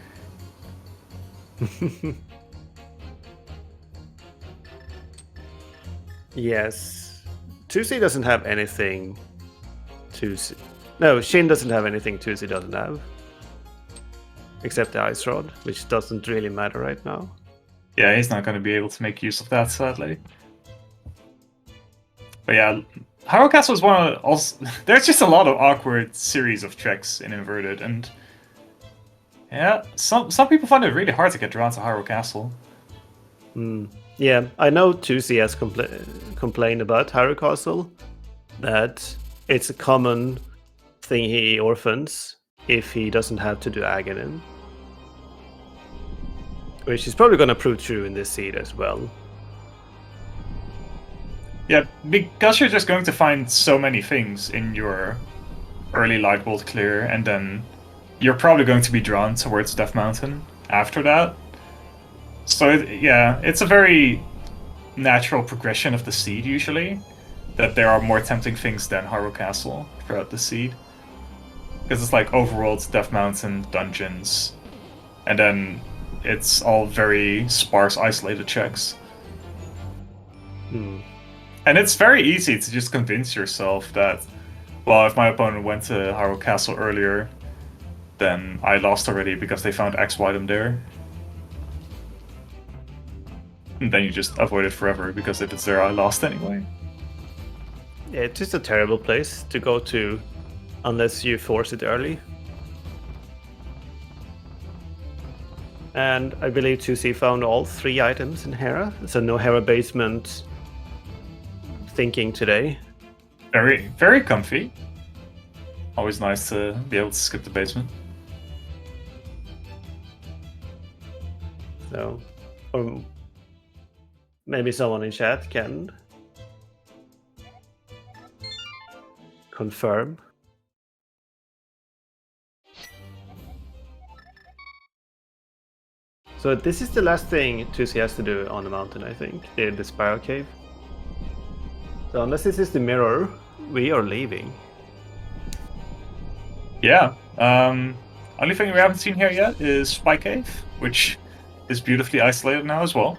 [SPEAKER 2] Yes. TwoC doesn't have anything. No, Shin doesn't have anything TwoC doesn't have. Except the ice rod, which doesn't really matter right now.
[SPEAKER 1] Yeah, he's not going to be able to make use of that, sadly. But yeah, Harrow Castle is one of also. There's just a lot of awkward series of treks in inverted, and yeah, some people find it really hard to get drawn to Harrow Castle.
[SPEAKER 2] Yeah, I know TwoC has complained about Harrow Castle, that it's a common thing he orphans if he doesn't have to do Aghanim. Which is probably going to prove true in this seed as well.
[SPEAKER 1] Yeah, because you're just going to find so many things in your early Light World clear, and then you're probably going to be drawn towards Death Mountain after that. So it's a very natural progression of the seed usually, that there are more tempting things than Harrow Castle throughout the seed. Because it's like overworld, Death Mountain, dungeons, and then it's all very sparse, isolated checks. And it's very easy to just convince yourself that, well, if my opponent went to Harrow Castle earlier, then I lost already because they found X item there. And then you just avoid it forever, because if it's there, I lost anyway.
[SPEAKER 2] Yeah, it's just a terrible place to go to unless you force it early. And I believe TwoC found all 3 items in Hera, so no Hera basement thinking today.
[SPEAKER 1] Very, very comfy. Always nice to be able to skip the basement.
[SPEAKER 2] So, or maybe someone in chat can confirm. So this is the last thing TwoC has to do on the mountain, I think. The spiral cave. So unless this is the mirror, we are leaving.
[SPEAKER 1] Yeah. Only thing we haven't seen here yet is Spy Cave, which is beautifully isolated now as well.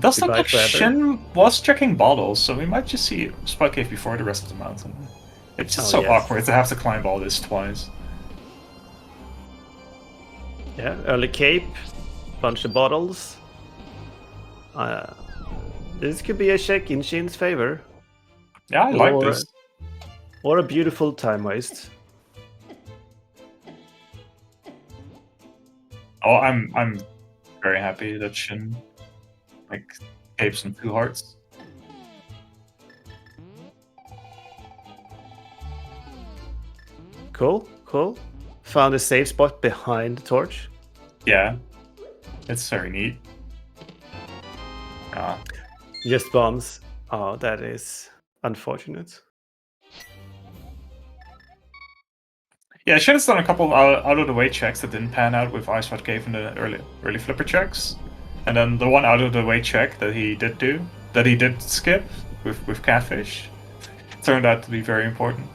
[SPEAKER 1] Does look like Shin was checking bottles, so we might just see Spy Cave before the rest of the mountain. It's just so awkward to have to climb all this twice.
[SPEAKER 2] Yeah, early cape, bunch of bottles. This could be a check in Shin's favor.
[SPEAKER 1] Yeah, I like this.
[SPEAKER 2] Or a beautiful time waste.
[SPEAKER 1] Oh, I'm very happy that Shin like capes and 2 hearts.
[SPEAKER 2] Cool, cool. Found a safe spot behind the torch.
[SPEAKER 1] Yeah, it's very neat.
[SPEAKER 2] Just bombs. Oh, that is unfortunate.
[SPEAKER 1] Yeah, Shin has done a couple out of the way checks that didn't pan out with Ice White Cave in the early flipper checks, and then the one out of the way check that he did skip with Catfish, turned out to be very important.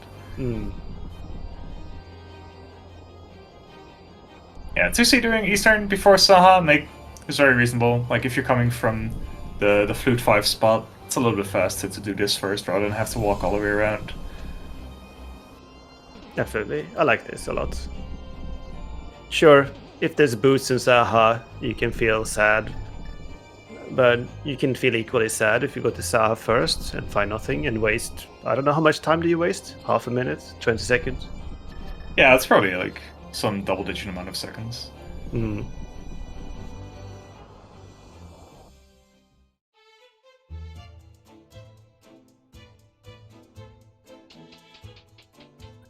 [SPEAKER 1] Yeah, 2C doing Eastern before Saha is very reasonable. Like if you're coming from the Flute 5 spot, it's a little bit faster to do this first rather than have to walk all the way around.
[SPEAKER 2] Definitely. I like this a lot. Sure, if there's boosts in Saha, you can feel sad. But you can feel equally sad if you go to Saha first and find nothing and waste... I don't know, how much time do you waste? Half a minute? 20 seconds?
[SPEAKER 1] Yeah, it's probably like some double-digit amount of seconds.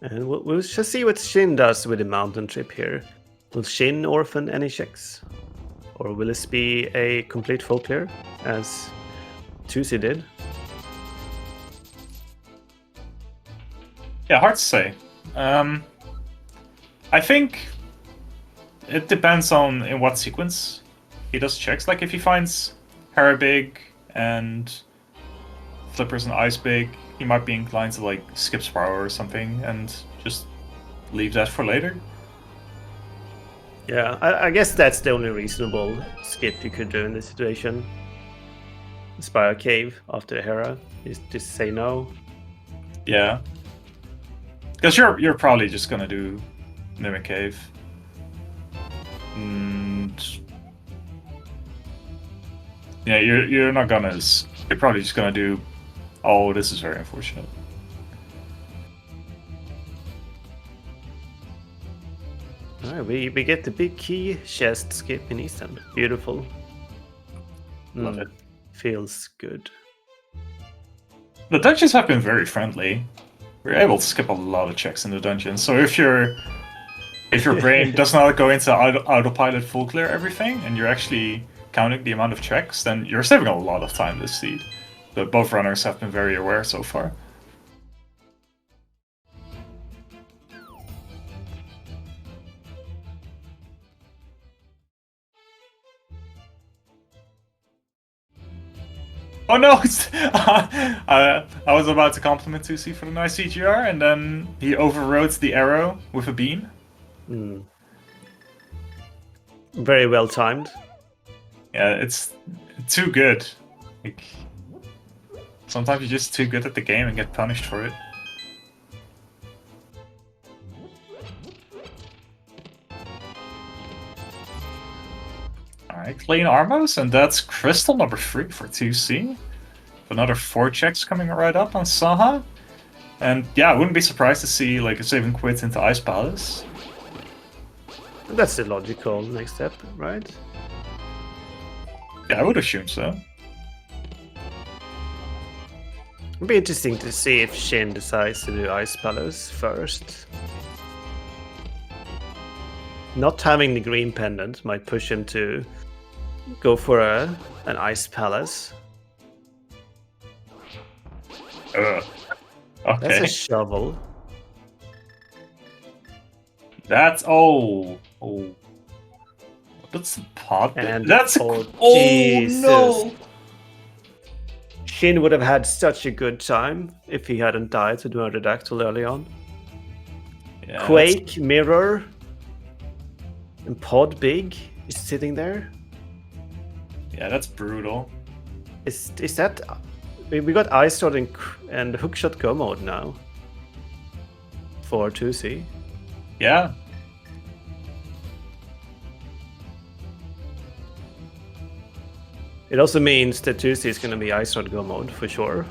[SPEAKER 2] And we'll just see what Shin does with the mountain trip here. Will Shin orphan any checks? Or will this be a complete full clear, as TwoC did?
[SPEAKER 1] Yeah, hard to say. I think it depends on in what sequence he does checks. Like if he finds Hera big and Flippers and Ice big, he might be inclined to like skip Spiral or something and just leave that for later.
[SPEAKER 2] Yeah, I guess that's the only reasonable skip you could do in this situation. Spiral Cave after Hera is just say no.
[SPEAKER 1] Yeah, because you're probably just gonna do Mimic Cave. And yeah, you're not gonna. You're probably just gonna do. Oh, this is very unfortunate.
[SPEAKER 2] Alright, we get the big key chest skip in Eastern. Beautiful.
[SPEAKER 1] Love it.
[SPEAKER 2] Feels good.
[SPEAKER 1] The dungeons have been very friendly. We're able to skip a lot of checks in the dungeon. So if your brain does not go into autopilot full clear everything, and you're actually counting the amount of checks, then you're saving a lot of time this seed. But both runners have been very aware so far. Oh no! I was about to compliment TwoC for the nice CGR, and then he overrode the arrow with a beam.
[SPEAKER 2] Very well timed.
[SPEAKER 1] Yeah, it's too good. Like, sometimes you're just too good at the game and get punished for it. Alright, clean Armos, and that's crystal number 3 for 2C. Another 4 checks coming right up on Saha. And yeah, I wouldn't be surprised to see like a saving quit into Ice Palace.
[SPEAKER 2] That's the logical next step, right?
[SPEAKER 1] Yeah, I would assume so.
[SPEAKER 2] It'll be interesting to see if Shin decides to do Ice Palace first. Not having the green pendant might push him to go for an Ice Palace.
[SPEAKER 1] Okay.
[SPEAKER 2] That's a shovel.
[SPEAKER 1] That's that's a pot.
[SPEAKER 2] And
[SPEAKER 1] that's
[SPEAKER 2] Jesus.
[SPEAKER 1] No.
[SPEAKER 2] Shin would have had such a good time if he hadn't died to Murderadactyl early on.
[SPEAKER 1] Yeah,
[SPEAKER 2] Quake, Mirror, and Pod Big is sitting there.
[SPEAKER 1] Yeah, that's brutal.
[SPEAKER 2] Is that... We got Ice Sword and Hookshot Go mode now. For 2C.
[SPEAKER 1] Yeah.
[SPEAKER 2] It also means that 2C is going to be Ice Sword Go mode for sure.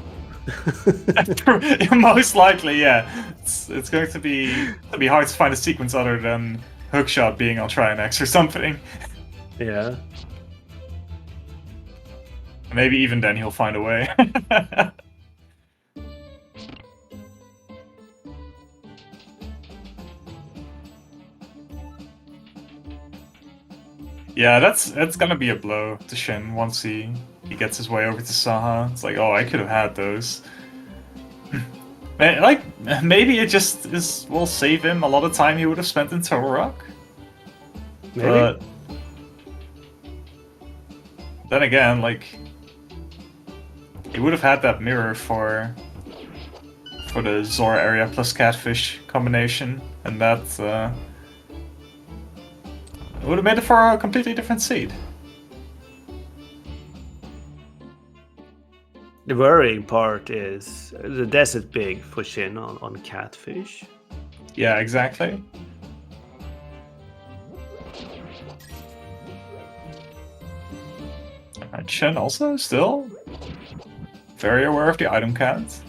[SPEAKER 1] Most likely, yeah. It's going to be hard to find a sequence other than Hookshot being on Trianex or something.
[SPEAKER 2] Yeah.
[SPEAKER 1] Maybe even then he'll find a way. Yeah, that's gonna be a blow to Shin once he gets his way over to Saha. It's like, oh, I could have had those. Like, maybe it just will save him a lot of time he would have spent in Turtle Rock.
[SPEAKER 2] Maybe.
[SPEAKER 1] But then again, like, he would have had that mirror for the Zora area plus Catfish combination, and that would have made it for a completely different seed.
[SPEAKER 2] The worrying part is the desert big for Shin on Catfish.
[SPEAKER 1] Yeah, exactly. And Shin also still very aware of the item count.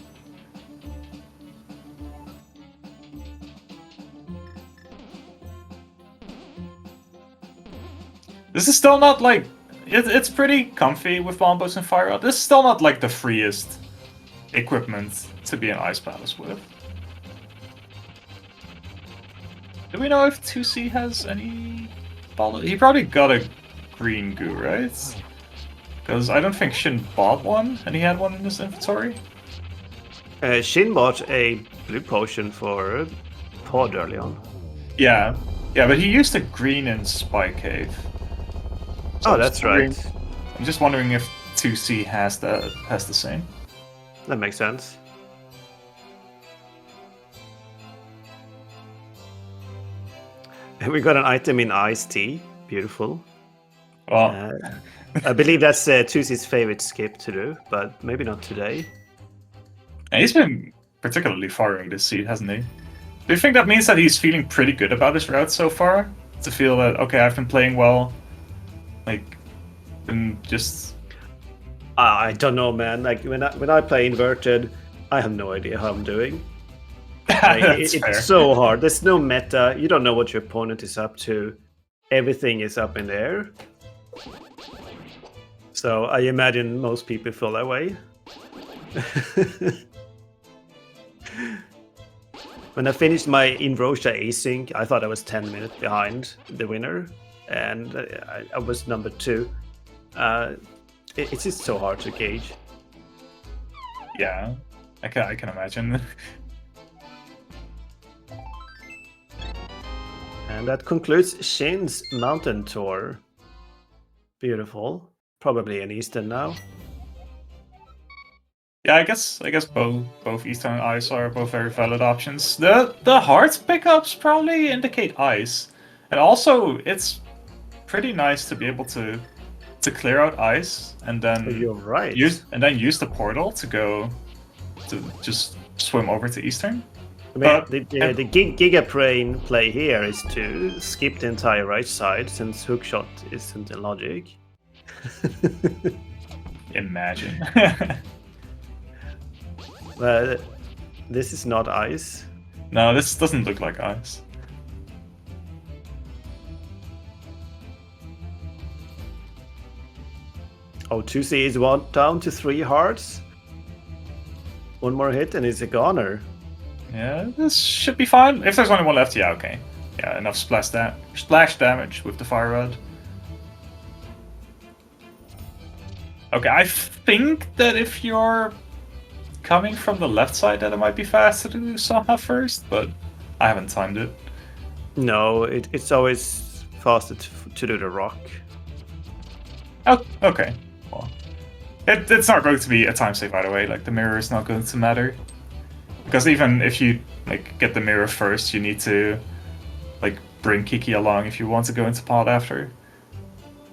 [SPEAKER 1] This is still not like... It's pretty comfy with Bombos and Fire Rod. This is still not like the freest equipment to be an Ice Palace with. Do we know if 2C has any... He probably got a green goo, right? Because I don't think Shin bought one, and he had one in his inventory.
[SPEAKER 2] Shin bought a blue potion for Pod early on.
[SPEAKER 1] Yeah, but he used a green in Spy Cave.
[SPEAKER 2] So that's right.
[SPEAKER 1] I'm just wondering if 2C has the same.
[SPEAKER 2] That makes sense. We got an item in iced tea. Beautiful.
[SPEAKER 1] Well,
[SPEAKER 2] I believe that's 2C's favorite skip to do, but maybe not today.
[SPEAKER 1] and he's been particularly firing this seed, hasn't he? Do you think that means that he's feeling pretty good about his route so far? To feel that, okay, I've been playing well, like, and just...
[SPEAKER 2] I don't know, man. Like when I play inverted, I have no idea how I'm doing. Like, it's so hard. There's no meta. You don't know what your opponent is up to. Everything is up in the air. So I imagine most people feel that way. When I finished my Invrosha async, I thought I was 10 minutes behind the winner, and I was number 2. It's just so hard to gauge.
[SPEAKER 1] Yeah, I can imagine.
[SPEAKER 2] And that concludes Shin's mountain tour. Beautiful. Probably in Eastern now.
[SPEAKER 1] Yeah, I guess both Eastern and Ice are both very valid options. The heart pickups probably indicate Ice, and also it's pretty nice to be able to clear out Ice and then
[SPEAKER 2] You're right.
[SPEAKER 1] use the portal to go to just swim over to Eastern.
[SPEAKER 2] I mean, the Gigabrain play here is to skip the entire right side since Hookshot isn't in logic.
[SPEAKER 1] Imagine.
[SPEAKER 2] This is not Ice.
[SPEAKER 1] No, this doesn't look like Ice.
[SPEAKER 2] Oh, 2C is down to 3 hearts. One more hit and it's a goner.
[SPEAKER 1] Yeah, this should be fine. If there's only one left, yeah, okay. Yeah, enough splash damage with the fire rod. Okay, I think that if you're coming from the left side, that it might be faster to do Saha first, but I haven't timed it.
[SPEAKER 2] No, it's always faster to do the rock.
[SPEAKER 1] Oh, okay. Well, it's not going to be a time save either way. Like the mirror is not going to matter, because even if you like get the mirror first, you need to like bring Kiki along if you want to go into pod after.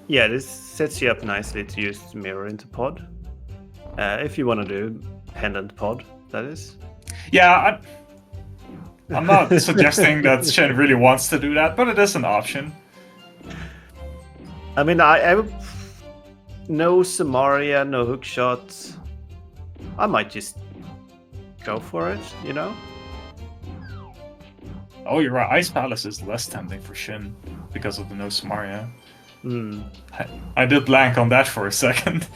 [SPEAKER 2] Yeah, this sets you up nicely to use the mirror into pod. If you want to do pendant pod, that is.
[SPEAKER 1] Yeah, I'm not suggesting that Shen really wants to do that, but it is an option.
[SPEAKER 2] I mean, I no Samaria, no hook shots. I might just go for it, you know?
[SPEAKER 1] Oh, you're right. Ice Palace is less tempting for Shin because of the no Samaria. I did blank on that for a second.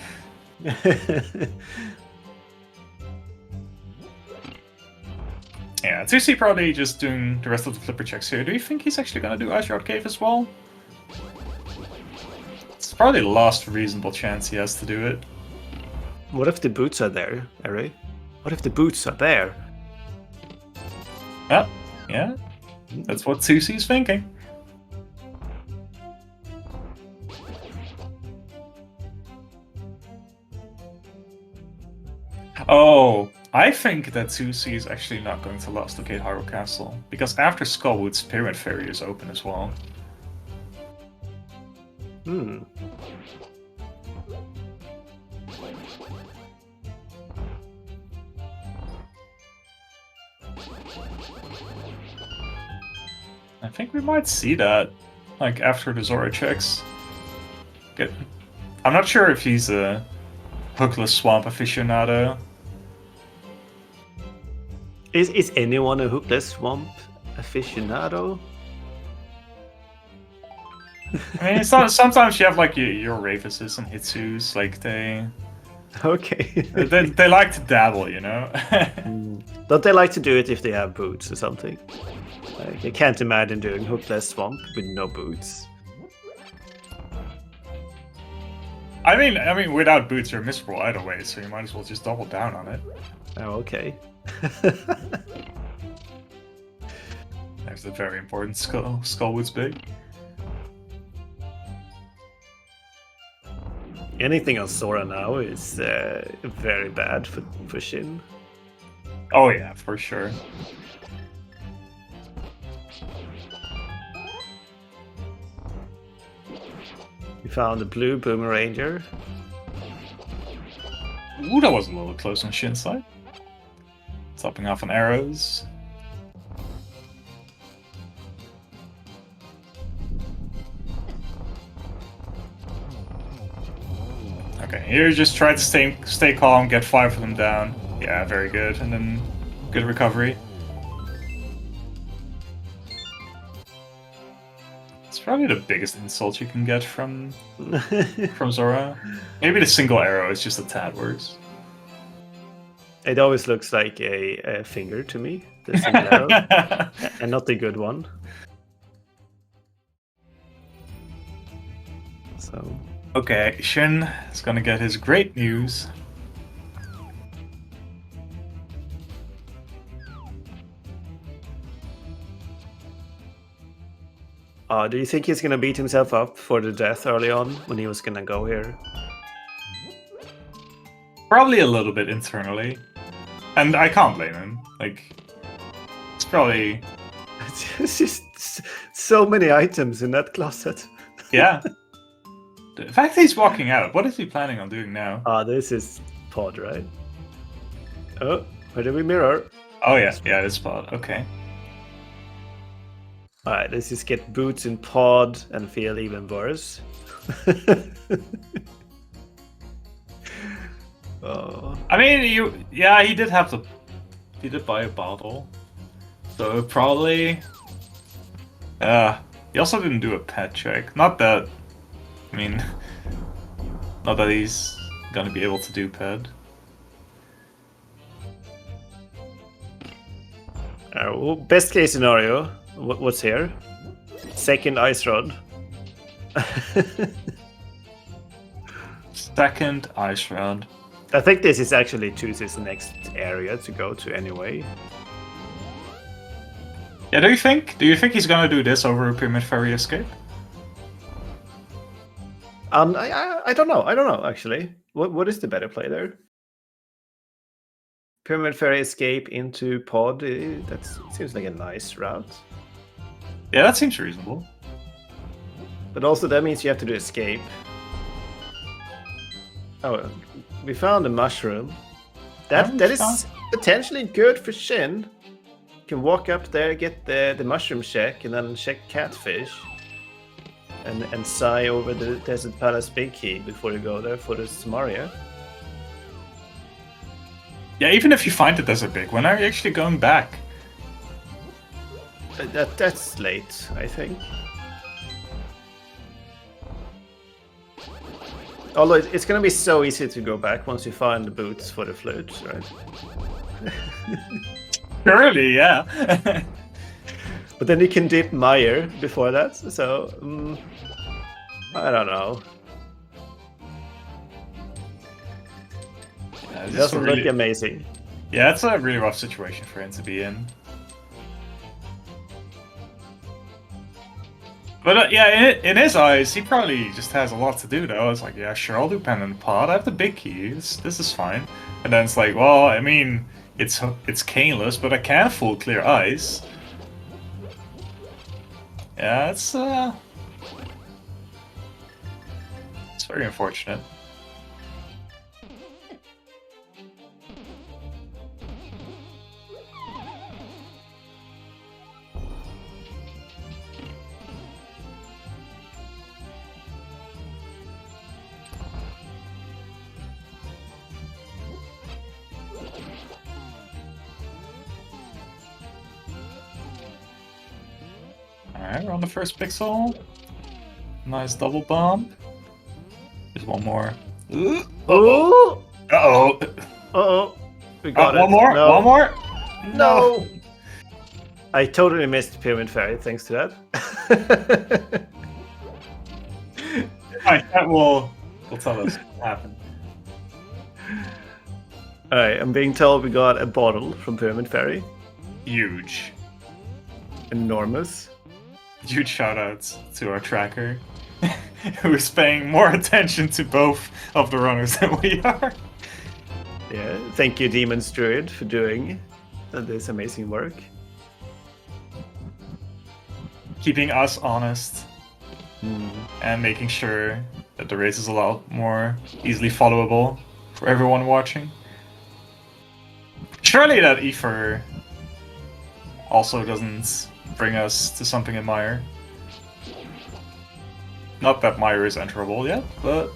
[SPEAKER 1] Yeah, TwoC probably just doing the rest of the flipper checks here. Do you think he's actually gonna do Ice Shroud Cave as well? It's probably the last reasonable chance he has to do it.
[SPEAKER 2] What if the boots are there, Eri? What if the boots are there?
[SPEAKER 1] Yeah. That's what TwoC's thinking. Oh, I think that TwoC is actually not going to Lost Locate Hyrule Castle, because after Skullwood's Pyramid Fairy is open as well. I think we might see that, like, after the Zora checks. I'm not sure if he's a hookless swamp aficionado.
[SPEAKER 2] Is anyone a hookless swamp aficionado?
[SPEAKER 1] I mean, sometimes you have like your Ravises and Hitsus, like they
[SPEAKER 2] Okay.
[SPEAKER 1] they like to dabble, you know.
[SPEAKER 2] Don't they like to do it if they have boots or something? Like, I can't imagine doing hookless swamp with no boots.
[SPEAKER 1] I mean, without boots, you're miserable either way, so you might as well just double down on it.
[SPEAKER 2] Oh, okay.
[SPEAKER 1] There's the very important Skullwood's big.
[SPEAKER 2] Anything on Sora now is very bad for Shin.
[SPEAKER 1] Oh yeah, for sure.
[SPEAKER 2] We found the blue Boomeranger.
[SPEAKER 1] Ooh, that was a little close on Shin's side. Topping off on arrows. Okay, here just try to stay calm, get 5 of them down. Yeah, very good, and then good recovery. It's probably the biggest insult you can get from Zora. Maybe the single arrow is just a tad worse.
[SPEAKER 2] It always looks like a finger to me, the single arrow, and not the good one. So.
[SPEAKER 1] Okay, Shin is gonna get his great news.
[SPEAKER 2] Do you think he's gonna beat himself up for the death early on when he was gonna go here?
[SPEAKER 1] Probably a little bit internally. And I can't blame him. Like, it's probably...
[SPEAKER 2] It's just so many items in that closet.
[SPEAKER 1] Yeah. The fact that he's walking out, what is he planning on doing now?
[SPEAKER 2] This is pod, right? Oh, where did we mirror?
[SPEAKER 1] Oh yeah, it's pod, okay.
[SPEAKER 2] Alright, let's just get boots in pod and feel even worse. Oh.
[SPEAKER 1] I mean, he did buy a bottle. So probably... he also didn't do a pet check. Not that he's gonna be able to do pet.
[SPEAKER 2] Well, best case scenario, what's here? Second ice rod.
[SPEAKER 1] Second ice rod.
[SPEAKER 2] I think this is actually TwoC's next area to go to anyway.
[SPEAKER 1] Yeah, do you think he's gonna do this over a Pyramid Ferry escape?
[SPEAKER 2] I don't know. I don't know actually. What is the better play there? Pyramid Ferry escape into pod. That seems like a nice route.
[SPEAKER 1] Yeah, that seems reasonable.
[SPEAKER 2] But also that means you have to do escape. Oh, we found a mushroom. That is potentially good for Shin. You can walk up there, get the mushroom check, and then check catfish. And sigh over the Desert Palace big key before you go there for the Samaria.
[SPEAKER 1] Yeah, even if you find the Desert Big, when are you actually going back?
[SPEAKER 2] That's late, I think. Although it's going to be so easy to go back once you find the boots for the flute, right?
[SPEAKER 1] Surely, yeah.
[SPEAKER 2] But then you can dip Meyer before that, so I don't know.
[SPEAKER 1] Yeah,
[SPEAKER 2] It doesn't look amazing.
[SPEAKER 1] Yeah, it's a really rough situation for him to be in. But yeah, in his eyes, he probably just has a lot to do, though. It's like, yeah, sure, I'll do Pen and Pod. I have the big keys. This is fine. And then it's like, well, I mean, it's caneless, but I can full clear ice. Yeah, it's very unfortunate. Alright, we're on the first pixel. Nice double bump. There's one more.
[SPEAKER 2] Uh-oh!
[SPEAKER 1] Uh-oh!
[SPEAKER 2] Uh-oh! We got it.
[SPEAKER 1] One more?
[SPEAKER 2] No.
[SPEAKER 1] One more?
[SPEAKER 2] No! I totally missed Pyramid Ferry thanks to that.
[SPEAKER 1] Alright, that will tell us what happened.
[SPEAKER 2] Alright, I'm being told we got a bottle from Pyramid Ferry.
[SPEAKER 1] Huge.
[SPEAKER 2] Enormous.
[SPEAKER 1] Huge shoutouts to our tracker, who is paying more attention to both of the runners than we are.
[SPEAKER 2] Yeah, thank you, Demon's Druid, for doing this amazing work.
[SPEAKER 1] Keeping us honest and making sure that the race is a lot more easily followable for everyone watching. Surely that ether also doesn't bring us to something in Mire. Not that Mire is enterable yet, but...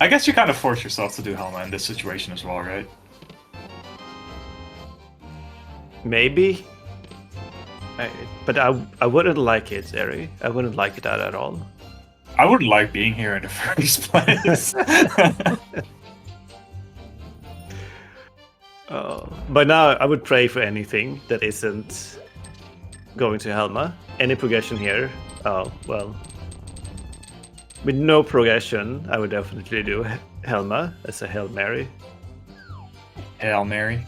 [SPEAKER 1] I guess you kind of force yourself to do Helma in this situation as well, right?
[SPEAKER 2] Maybe. But I wouldn't like it, Eri. I wouldn't like that at all.
[SPEAKER 1] I wouldn't like being here in the first place.
[SPEAKER 2] But now I would pray for anything that isn't going to Helma. Any progression here? Oh, well. With no progression, I would definitely do Helma as a Hail Mary.
[SPEAKER 1] Hail Mary.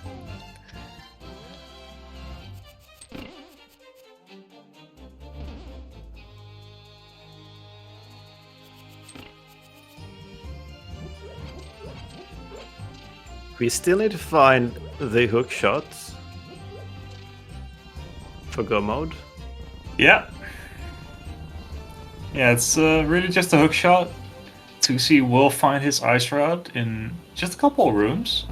[SPEAKER 2] We still need to find the hook shots for go mode.
[SPEAKER 1] Yeah. Yeah, it's really just a hook shot. TwoC will find his ice rod in just a couple of rooms.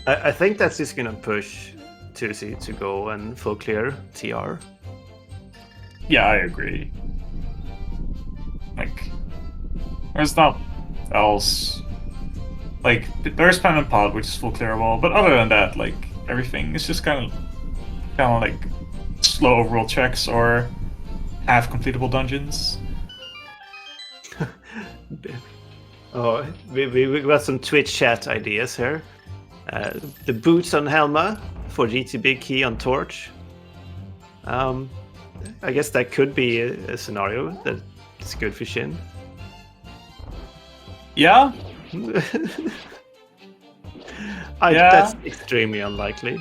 [SPEAKER 2] I think that's just gonna push TwoC to go and full clear TR.
[SPEAKER 1] Yeah, I agree. Like, there's not else. Like, there's Pen and Pod, which is full clearable, but other than that, like, everything is just kind of like slow overall checks or half completable dungeons.
[SPEAKER 2] Oh, we got some Twitch chat ideas here. The boots on Helma for GT Big Key on Torch. I guess that could be a scenario that's good for Shin.
[SPEAKER 1] Yeah.
[SPEAKER 2] That's extremely unlikely.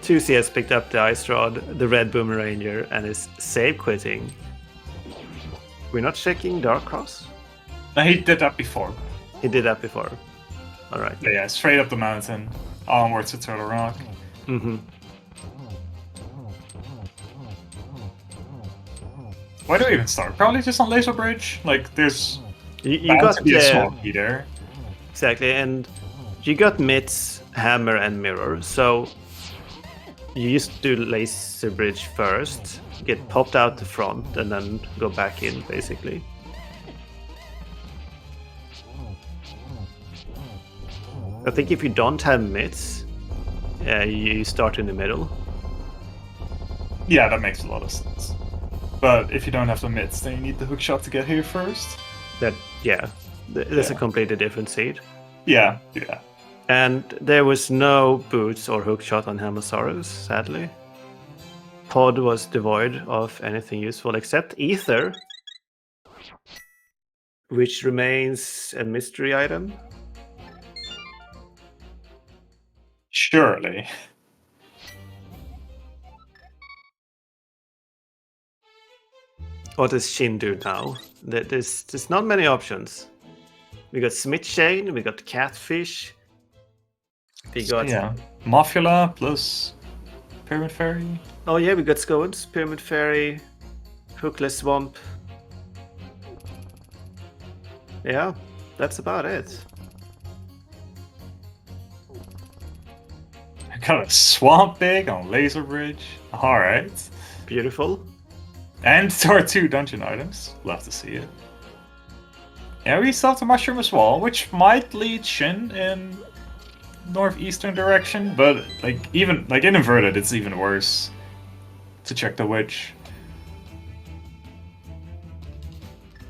[SPEAKER 2] TwoC has picked up the Ice Rod, the Red Boomeranger, and is save quitting. We're not checking Dark Cross?
[SPEAKER 1] No, he did that before.
[SPEAKER 2] He did that before. Alright.
[SPEAKER 1] Yeah, straight up the mountain, onwards to Turtle Rock.
[SPEAKER 2] Mm-hmm.
[SPEAKER 1] Where do we even start? Probably just on Laser Bridge. Like, there's
[SPEAKER 2] you got
[SPEAKER 1] to be a small key there.
[SPEAKER 2] Exactly, and you got Mitts, Hammer, and Mirror, so you used to do Laser Bridge first, get popped out the front, and then go back in, basically. I think if you don't have Mitts, you start in the middle.
[SPEAKER 1] Yeah, that makes a lot of sense. But if you don't have the mitts, then you need the hookshot to get here first.
[SPEAKER 2] That's a completely different seed.
[SPEAKER 1] Yeah.
[SPEAKER 2] And there was no boots or hookshot on Helmosaurus, sadly. Pod was devoid of anything useful except Ether, which remains a mystery item.
[SPEAKER 1] Surely.
[SPEAKER 2] What does Shin do now? There's not many options. We got Smith Chain, we got Catfish, we got...
[SPEAKER 1] Yeah, Mothula plus Pyramid Fairy.
[SPEAKER 2] Oh yeah, we got Scones, Pyramid Fairy, Hookless Swamp. Yeah, that's about it.
[SPEAKER 1] I got a Swamp Big on Laser Bridge. Alright.
[SPEAKER 2] Beautiful.
[SPEAKER 1] And there are 2 dungeon items. Love to see it. Yeah, we still have the Mushroom as well, which might lead Shin in northeastern direction, but even in inverted, it's even worse to check the witch.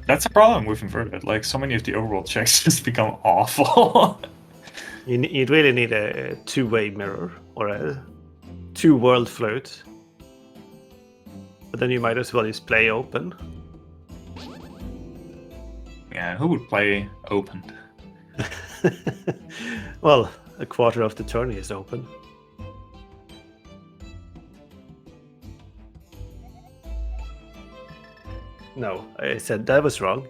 [SPEAKER 1] That's a problem with inverted. Like, so many of the overall checks just become awful.
[SPEAKER 2] You'd really need a 2-way mirror or a 2-world float. But then you might as well just play open.
[SPEAKER 1] Yeah, who would play open?
[SPEAKER 2] Well, a quarter of the tourney is open. No, I said that was wrong.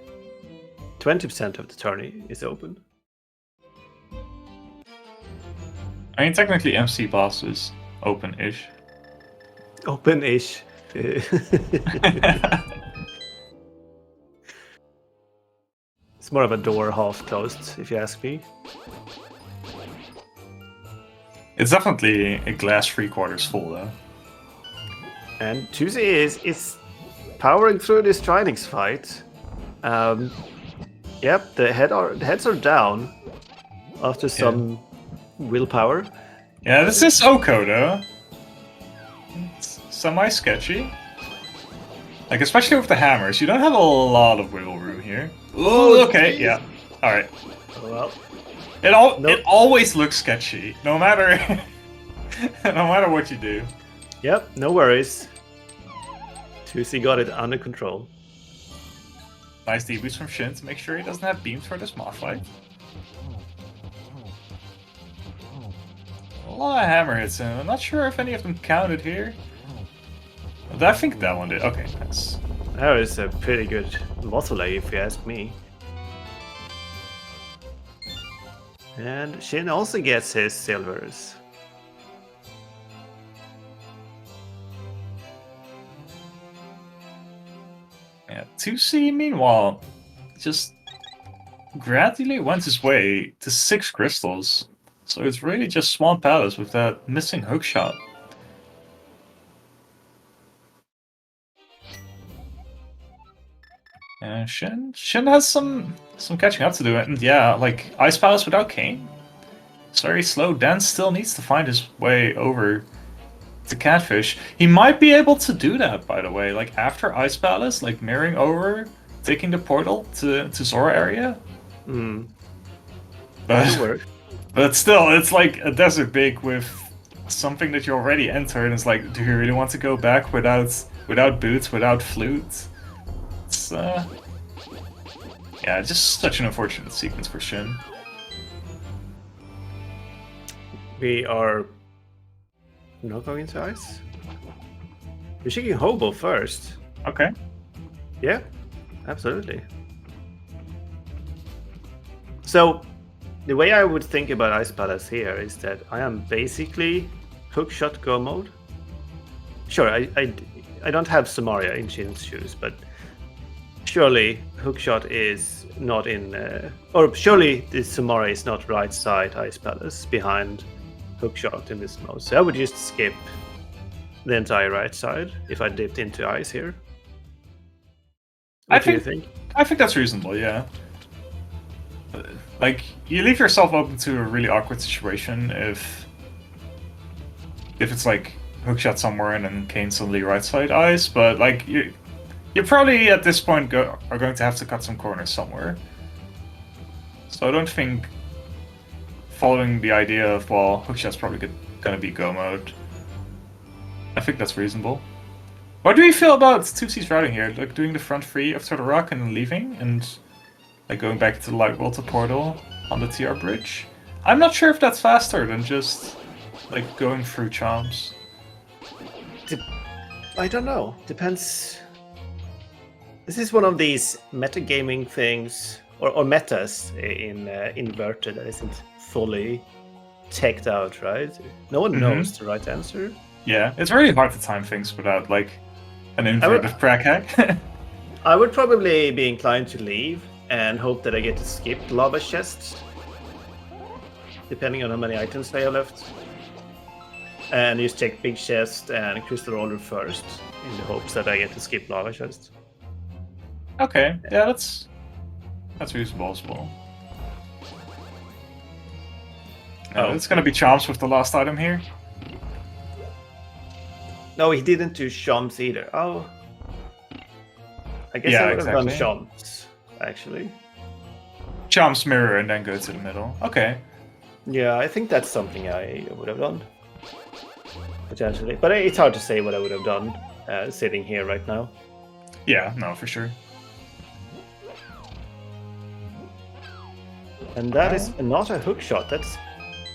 [SPEAKER 2] 20% of the tourney is open.
[SPEAKER 1] I mean, technically MC Boss is open-ish.
[SPEAKER 2] Open-ish. It's more of a door half closed, if you ask me.
[SPEAKER 1] It's definitely a glass 3/4 full, though.
[SPEAKER 2] And TwoC is powering through this Trinix fight. Yep, the heads are down after some willpower.
[SPEAKER 1] Yeah, this is Oko, though. It's semi-sketchy. Like, especially with the hammers, you don't have a lot of wiggle room here. Ooh, okay, yeah. Alright.
[SPEAKER 2] Well,
[SPEAKER 1] It always looks sketchy, no matter no matter what you do.
[SPEAKER 2] Yep, no worries. TwoC got it under control.
[SPEAKER 1] Nice debuts from Shin to make sure he doesn't have beams for this moth fight. A lot of hammer hits in. I'm not sure if any of them counted here. I think that one did. Okay, nice.
[SPEAKER 2] That was a pretty good Mothula, if you ask me. And Shin also gets his silvers.
[SPEAKER 1] Yeah, TwoC, meanwhile, just gradually went his way to 6 crystals. So it's really just Swamp Palace with that missing hookshot. Shin has some catching up to do, and yeah, like Ice Palace without Kane, it's very slow. Dan still needs to find his way over to Catfish. He might be able to do that, by the way. Like after Ice Palace, like mirroring over, taking the portal to Zora area. But still, it's like a desert big with something that you already entered. It's like, do you really want to go back without boots, without flute? It's yeah, just such an unfortunate sequence for Shin.
[SPEAKER 2] We are not going into ice. We're shaking Hobo first.
[SPEAKER 1] Okay.
[SPEAKER 2] Yeah, absolutely. So, the way I would think about Ice Palace here is that I am basically hookshot go mode. Sure, I don't have Samaria in Shin's shoes, but surely hookshot is not in, or surely the Samaria is not right side Ice Palace behind hookshot in this mode. So I would just skip the entire right side if I dipped into ice here. What do you think?
[SPEAKER 1] I think that's reasonable, yeah. Like, you leave yourself open to a really awkward situation if it's like hookshot somewhere and then Kane suddenly right side ice, but like you probably at this point are going to have to cut some corners somewhere. So I don't think following the idea of, well, hookshot's probably gonna be go mode, I think that's reasonable. What do you feel about TwoC's routing here? Like doing the front three after the rock and then leaving and like going back to the light water portal on the TR bridge? I'm not sure if that's faster than just like going through charms.
[SPEAKER 2] I don't know. Depends. This is one of these metagaming things, or metas in Inverted that isn't fully teched out, right? No one knows the right answer.
[SPEAKER 1] Yeah, it's really hard to time things without like an inverted crack hack.
[SPEAKER 2] I would probably be inclined to leave and hope that I get to skip lava chests, depending on how many items they have left. And just take big chest and crystal roller first, in the hopes that I get to skip lava chest.
[SPEAKER 1] Okay, yeah, that's reasonable as well. It's gonna be charms with the last item here.
[SPEAKER 2] No, he didn't do Shams either. Oh, I guess I would have done Shams, actually.
[SPEAKER 1] Shams mirror and then go to the middle. Okay.
[SPEAKER 2] Yeah, I think that's something I would have done. Potentially. But it's hard to say what I would have done sitting here right now.
[SPEAKER 1] Yeah, no, for sure.
[SPEAKER 2] And that is not a hook shot, that's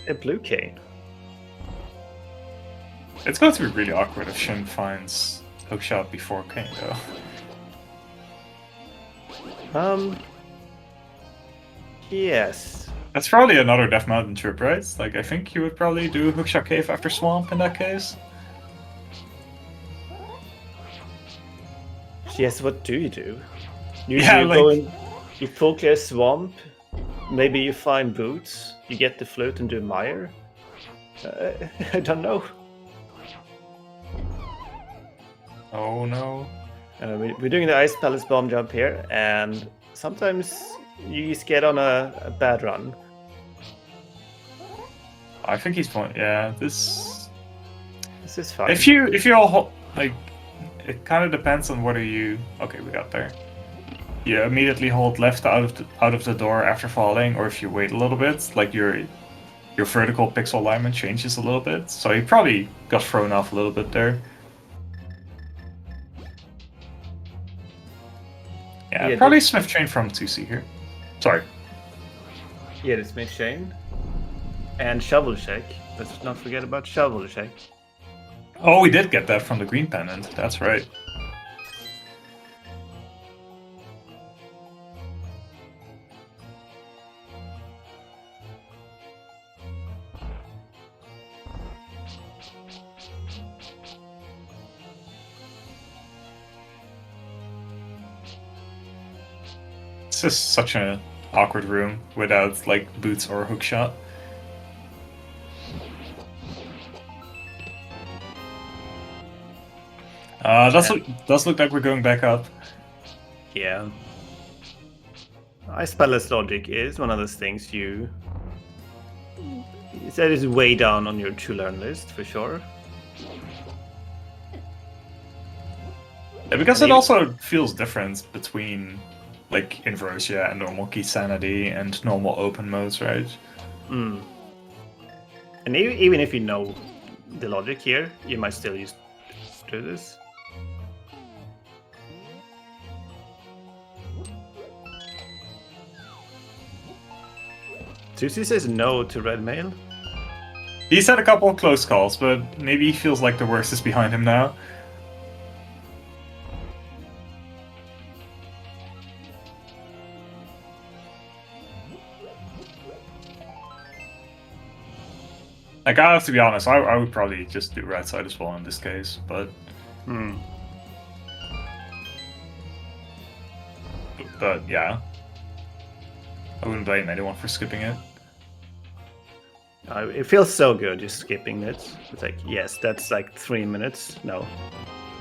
[SPEAKER 2] a blue cane.
[SPEAKER 1] It's going to be really awkward if Shin finds hookshot before Kane, though.
[SPEAKER 2] Yes.
[SPEAKER 1] That's probably another Death Mountain trip, right? Like, I think you would probably do hookshot cave after Swamp in that case.
[SPEAKER 2] Yes, what do? You go in, you full clear Swamp, maybe you find boots, you get the flute and do mire. I don't know.
[SPEAKER 1] Oh no.
[SPEAKER 2] We're doing the Ice Palace bomb jump here, and sometimes you just get on a bad run.
[SPEAKER 1] I think he's point. Yeah, this
[SPEAKER 2] is fine.
[SPEAKER 1] If you all like, it kind of depends on whether you. Okay, we got there. You immediately hold left out of the door after falling, or if you wait a little bit, like your vertical pixel alignment changes a little bit. So he probably got thrown off a little bit there. Yeah, probably Smith Chain from TwoC here. Sorry.
[SPEAKER 2] Yeah, the Smith Chain. And Shovel Shake. Let's not forget about Shovel Shake.
[SPEAKER 1] Oh, we did get that from the green pennant. That's right. It's just such an awkward room without like boots or hookshot. Does look like we're going back up.
[SPEAKER 2] Yeah. Ice Palace logic is one of those things that is way down on your to-learn list for sure.
[SPEAKER 1] Yeah, because it also feels different between like Inversia and normal Key Sanity and normal open modes, right?
[SPEAKER 2] Mm. And even if you know the logic here, you might still do this. TwoC says no to red mail.
[SPEAKER 1] He's had a couple of close calls, but maybe he feels like the worst is behind him now. Like, I have to be honest, I would probably just do right side as well in this case, but... But, yeah. I wouldn't blame anyone for skipping it.
[SPEAKER 2] It feels so good just skipping it. It's like, yes, that's like 3 minutes. No.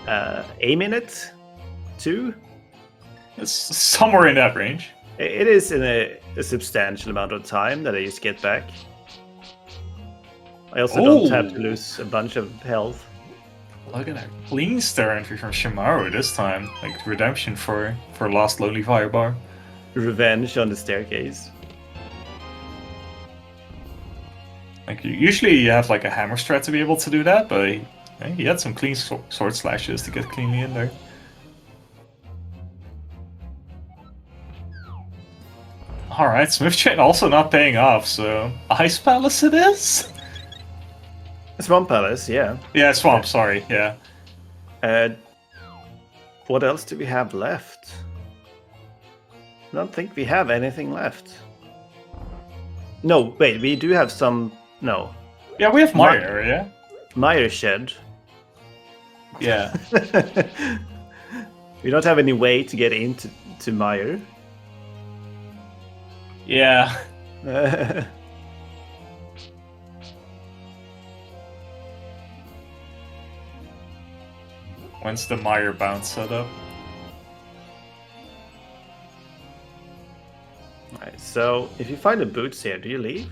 [SPEAKER 2] A minute? 2?
[SPEAKER 1] It's somewhere in that range.
[SPEAKER 2] It is in a substantial amount of time that I just get back. I also don't have to lose a bunch of health.
[SPEAKER 1] Look at that clean star entry from Shinmaru this time. Like redemption for Lost Lonely Firebar.
[SPEAKER 2] Revenge on the staircase.
[SPEAKER 1] Like usually you have like a hammer strat to be able to do that, but he had some clean sword slashes to get cleanly in there. Alright, Smith Chain also not paying off, so Ice Palace it is?
[SPEAKER 2] Swamp Palace, yeah.
[SPEAKER 1] Yeah, Swamp, sorry, yeah.
[SPEAKER 2] What else do we have left? I don't think we have anything left. No, wait, we do have some... No.
[SPEAKER 1] Yeah, we have Mire area.
[SPEAKER 2] Mire Shed.
[SPEAKER 1] Yeah.
[SPEAKER 2] We don't have any way to get into Mire.
[SPEAKER 1] Yeah. When's the Mire bounce set up?
[SPEAKER 2] Alright, so if you find the boots here, do you leave?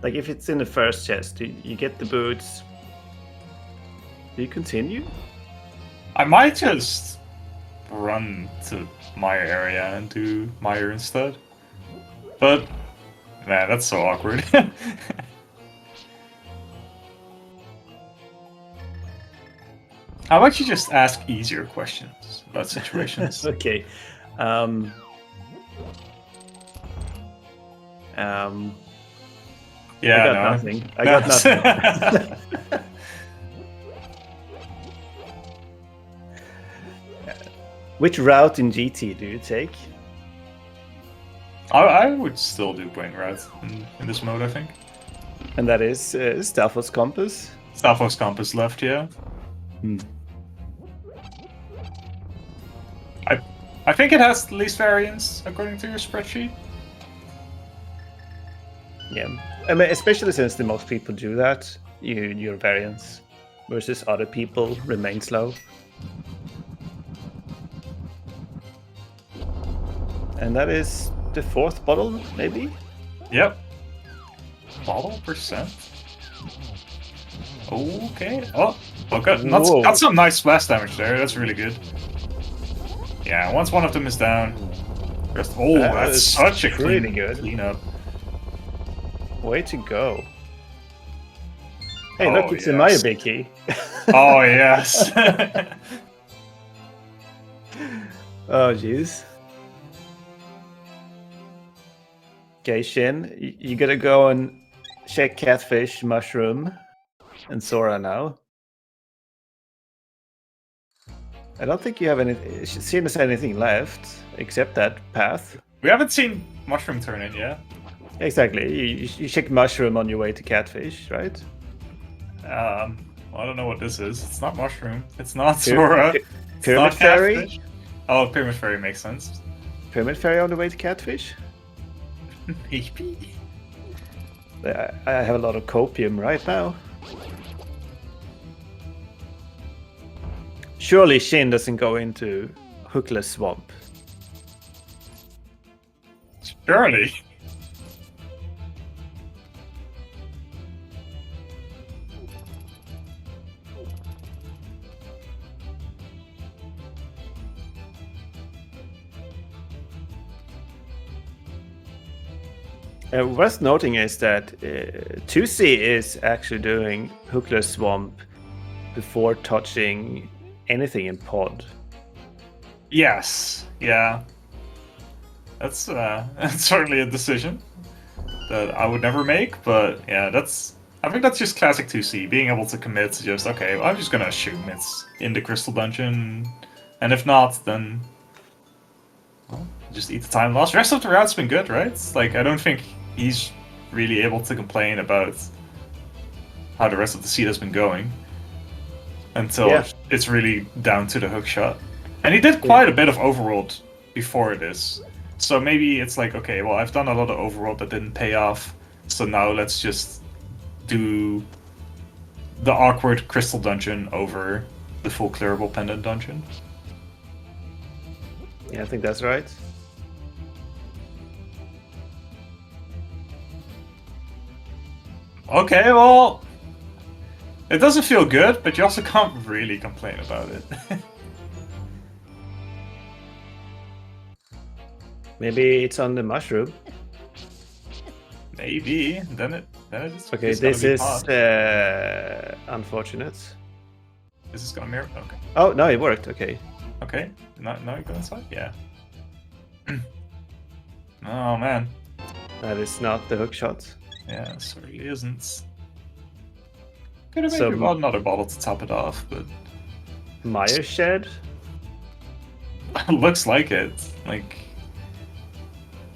[SPEAKER 2] Like if it's in the first chest, do you get the boots? Do you continue?
[SPEAKER 1] I might just run to Mire area and do Mire instead. But, man, that's so awkward. How about you just ask easier questions about situations?
[SPEAKER 2] Okay.
[SPEAKER 1] Yeah,
[SPEAKER 2] I got nothing. I got nothing. Which route in GT do you take?
[SPEAKER 1] I would still do Brain Route in this mode, I think.
[SPEAKER 2] And that is Stalfos Compass?
[SPEAKER 1] Stalfos Compass left, yeah. I think it has the least variance, according to your spreadsheet.
[SPEAKER 2] Yeah, I mean, especially since the most people do that, your variance versus other people remains low. And that is the 4th bottle, maybe?
[SPEAKER 1] Yep. Bottle percent. Okay. Oh, got some nice splash damage there. That's really good. Yeah, once one of them is down, that's such a
[SPEAKER 2] good
[SPEAKER 1] cleanup.
[SPEAKER 2] Way to go. Hey, look, it's in my big key.
[SPEAKER 1] Oh, yes.
[SPEAKER 2] Oh, jeez. Okay, Shin, you gotta go and check Catfish, Mushroom, and Sora now. I don't think you have anything. Shin has anything left except that path.
[SPEAKER 1] We haven't seen Mushroom turn in yet.
[SPEAKER 2] Exactly. You check Mushroom on your way to Catfish, right?
[SPEAKER 1] I don't know what this is. It's not Mushroom. It's not Sora.
[SPEAKER 2] Pyramid Fairy?
[SPEAKER 1] Oh, Pyramid Fairy makes sense.
[SPEAKER 2] Pyramid Fairy on the way to Catfish?
[SPEAKER 1] HP.
[SPEAKER 2] I have a lot of copium right now. Surely Shin doesn't go into Hookless Swamp.
[SPEAKER 1] Surely.
[SPEAKER 2] Worth noting is that TwoC is actually doing Hookless Swamp before touching anything in pod.
[SPEAKER 1] Yes. Yeah. That's that's certainly a decision that I would never make, but yeah, I think that's just classic 2C, being able to commit to just, okay, well, I'm just gonna assume it's in the Crystal Dungeon, and if not, then well, just eat the time lost. The rest of the route's been good, right? Like, I don't think he's really able to complain about how the rest of the seed has been going until it's really down to the hook shot. And he did quite a bit of overworld before this. So maybe it's like, okay, well, I've done a lot of overworld that didn't pay off, so now let's just do the awkward crystal dungeon over the full clearable pendant dungeon.
[SPEAKER 2] Yeah, I think that's right.
[SPEAKER 1] Okay, well, it doesn't feel good, but you also can't really complain about it.
[SPEAKER 2] Maybe it's on the mushroom.
[SPEAKER 1] Maybe. Then it's
[SPEAKER 2] okay. This is unfortunate.
[SPEAKER 1] Is this gonna mirror? Okay.
[SPEAKER 2] Oh no, it worked. Okay.
[SPEAKER 1] Okay. Now you go inside. Yeah. Oh man.
[SPEAKER 2] That is not the hook shot.
[SPEAKER 1] Yeah, it certainly isn't. Could have maybe bought another bottle to top it off, but
[SPEAKER 2] Meyer shed.
[SPEAKER 1] Looks like it. Like,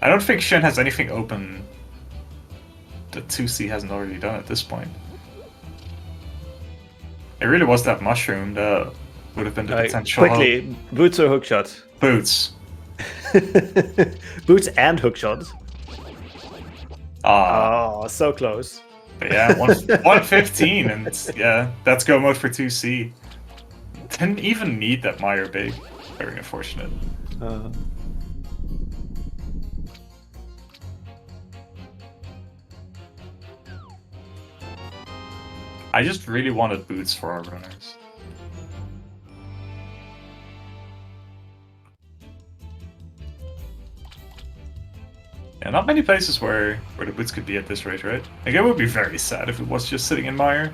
[SPEAKER 1] I don't think Shen has anything open that 2C hasn't already done at this point. It really was that mushroom that would have been the potential.
[SPEAKER 2] Quickly, boots or hook shot?
[SPEAKER 1] Boots.
[SPEAKER 2] Boots and hook shots.
[SPEAKER 1] Ah.
[SPEAKER 2] Oh, so close.
[SPEAKER 1] But yeah, 115, and yeah, that's go mode for 2C. Didn't even need that Meyer big. Very unfortunate. I just really wanted boots for our runners. Yeah, not many places where the boots could be at this rate, right? Like, it would be very sad if it was just sitting in Meyer.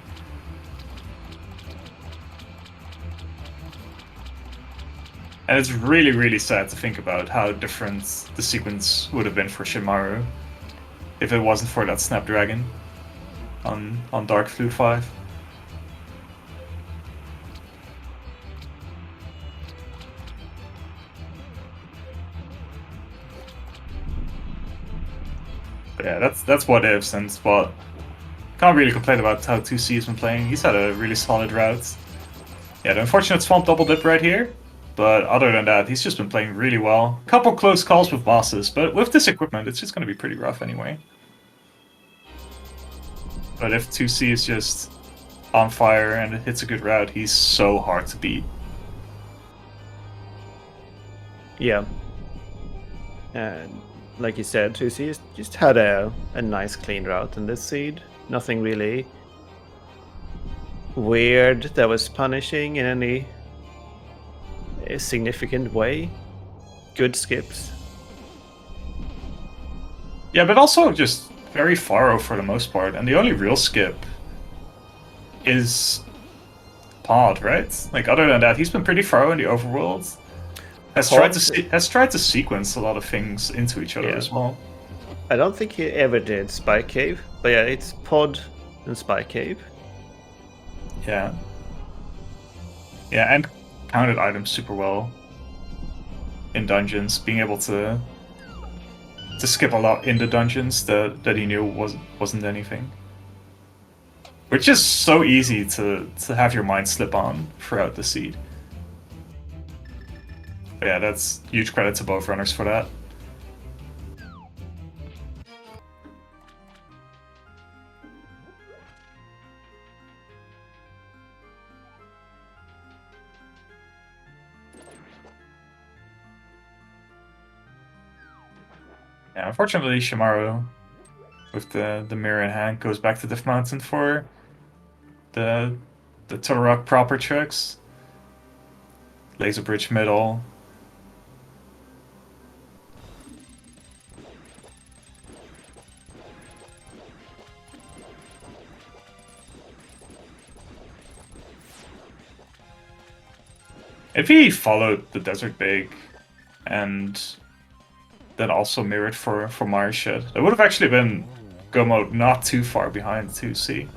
[SPEAKER 1] And it's really, really sad to think about how different the sequence would have been for Shinmaru if it wasn't for that Snapdragon on Dark Flute 5. But yeah, that's what ifs, and what can't really complain about how 2C has been playing. He's had a really solid route. Yeah, the unfortunate Swamp double dip right here. But other than that, he's just been playing really well. Couple close calls with bosses, but with this equipment, it's just going to be pretty rough anyway. But if 2C is just on fire and it hits a good route, he's so hard to beat.
[SPEAKER 2] Yeah. And like you said, 2C just had a nice clean route in this seed. Nothing really weird that was punishing in any significant way. Good skips.
[SPEAKER 1] Yeah, but also just very faro for the most part, and the only real skip is Pod, right? Like, other than that, he's been pretty faro in the overworld. Has tried to sequence a lot of things into each other as well.
[SPEAKER 2] I don't think he ever did Spike Cave, but yeah, it's Pod and Spike Cave.
[SPEAKER 1] Yeah. Yeah, and counted items super well in dungeons, being able to skip a lot in the dungeons that he knew wasn't anything. Which is so easy to have your mind slip on throughout the seed. But yeah, that's huge credit to both runners for that. Yeah, unfortunately, Shinmaru, with the mirror in hand, goes back to Diff Mountain for the Turok proper tricks. Laser bridge middle. If he followed the Desert Big and then also mirrored for Mars shit, it would have actually been go mode not too far behind 2C.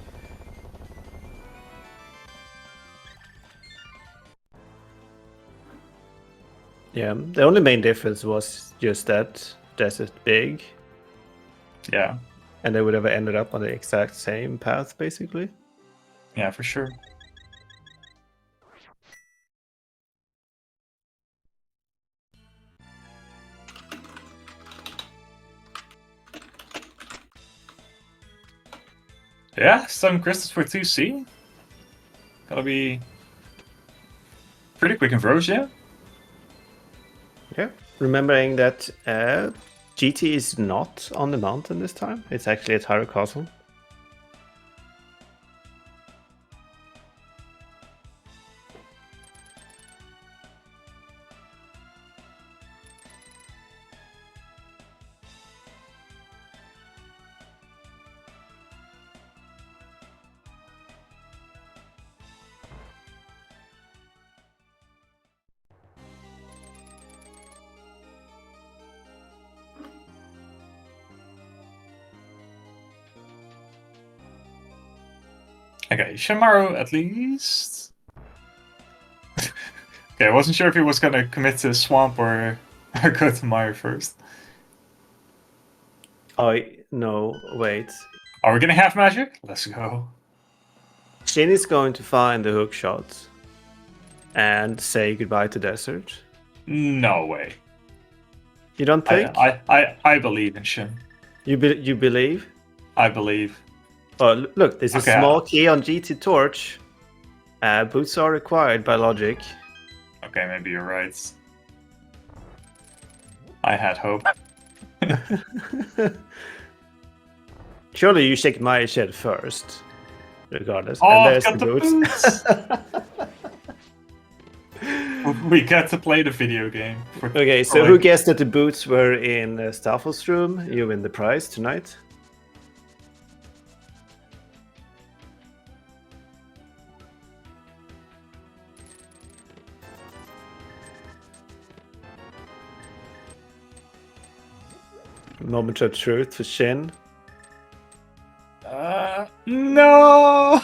[SPEAKER 2] Yeah, the only main difference was just that Desert Big.
[SPEAKER 1] Yeah.
[SPEAKER 2] And they would have ended up on the exact same path, basically.
[SPEAKER 1] Yeah, for sure. Yeah, 7 crystals for 2C. Gotta be pretty quick in Vroge, yeah?
[SPEAKER 2] Yeah. Remembering that GT is not on the mountain this time. It's actually at Hyrule Castle.
[SPEAKER 1] Okay, Shinmaru at least. Okay, I wasn't sure if he was gonna commit to Swamp or go to Mire first.
[SPEAKER 2] Oh, no, wait.
[SPEAKER 1] Are we getting half magic? Let's go.
[SPEAKER 2] Shin is going to find the hook shot and say goodbye to Desert.
[SPEAKER 1] No way.
[SPEAKER 2] You don't think?
[SPEAKER 1] I believe in Shin.
[SPEAKER 2] You believe?
[SPEAKER 1] I believe.
[SPEAKER 2] Oh, look, there's a
[SPEAKER 1] Okay,
[SPEAKER 2] small key on GT Torch. Boots are required by logic.
[SPEAKER 1] Okay, maybe you're right. I had hope.
[SPEAKER 2] Surely you check my shed first, regardless.
[SPEAKER 1] Oh,
[SPEAKER 2] and there's
[SPEAKER 1] got
[SPEAKER 2] the
[SPEAKER 1] the
[SPEAKER 2] boots.
[SPEAKER 1] We got to play the video game.
[SPEAKER 2] Okay, so who guessed that the boots were in Staffel's room? You win the prize tonight. Moment of truth for Shin.
[SPEAKER 1] No!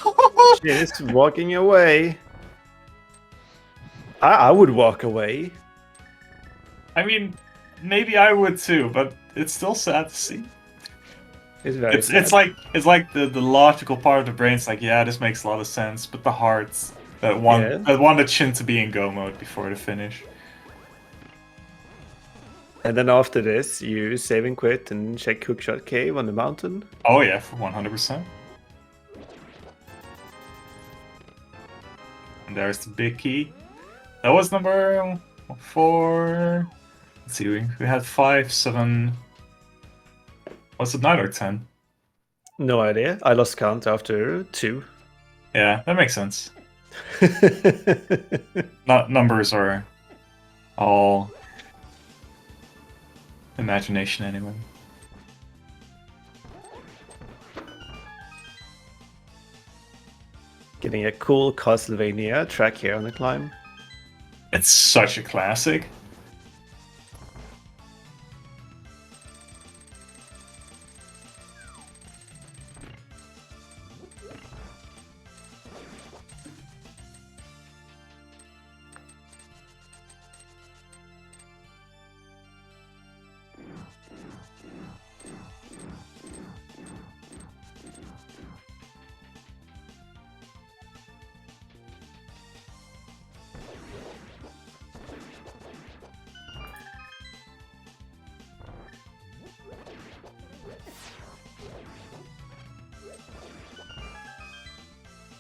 [SPEAKER 2] Shin is walking away. I would walk away.
[SPEAKER 1] I mean, maybe I would too, but it's still sad to see.
[SPEAKER 2] It's very sad.
[SPEAKER 1] It's like the logical part of the brain's like, yeah, this makes a lot of sense, but the hearts that wanted Shin to be in go mode before the finish.
[SPEAKER 2] And then after this, you save and quit and check Hookshot Cave on the mountain.
[SPEAKER 1] Oh yeah, for 100%. And there's the big key. That was number 4. Let's see, we had 5, 7. Was it 9 or 10?
[SPEAKER 2] No idea. I lost count after 2.
[SPEAKER 1] Yeah, that makes sense. Numbers are all imagination anyway.
[SPEAKER 2] Getting a cool Castlevania track here on the climb.
[SPEAKER 1] It's such a classic.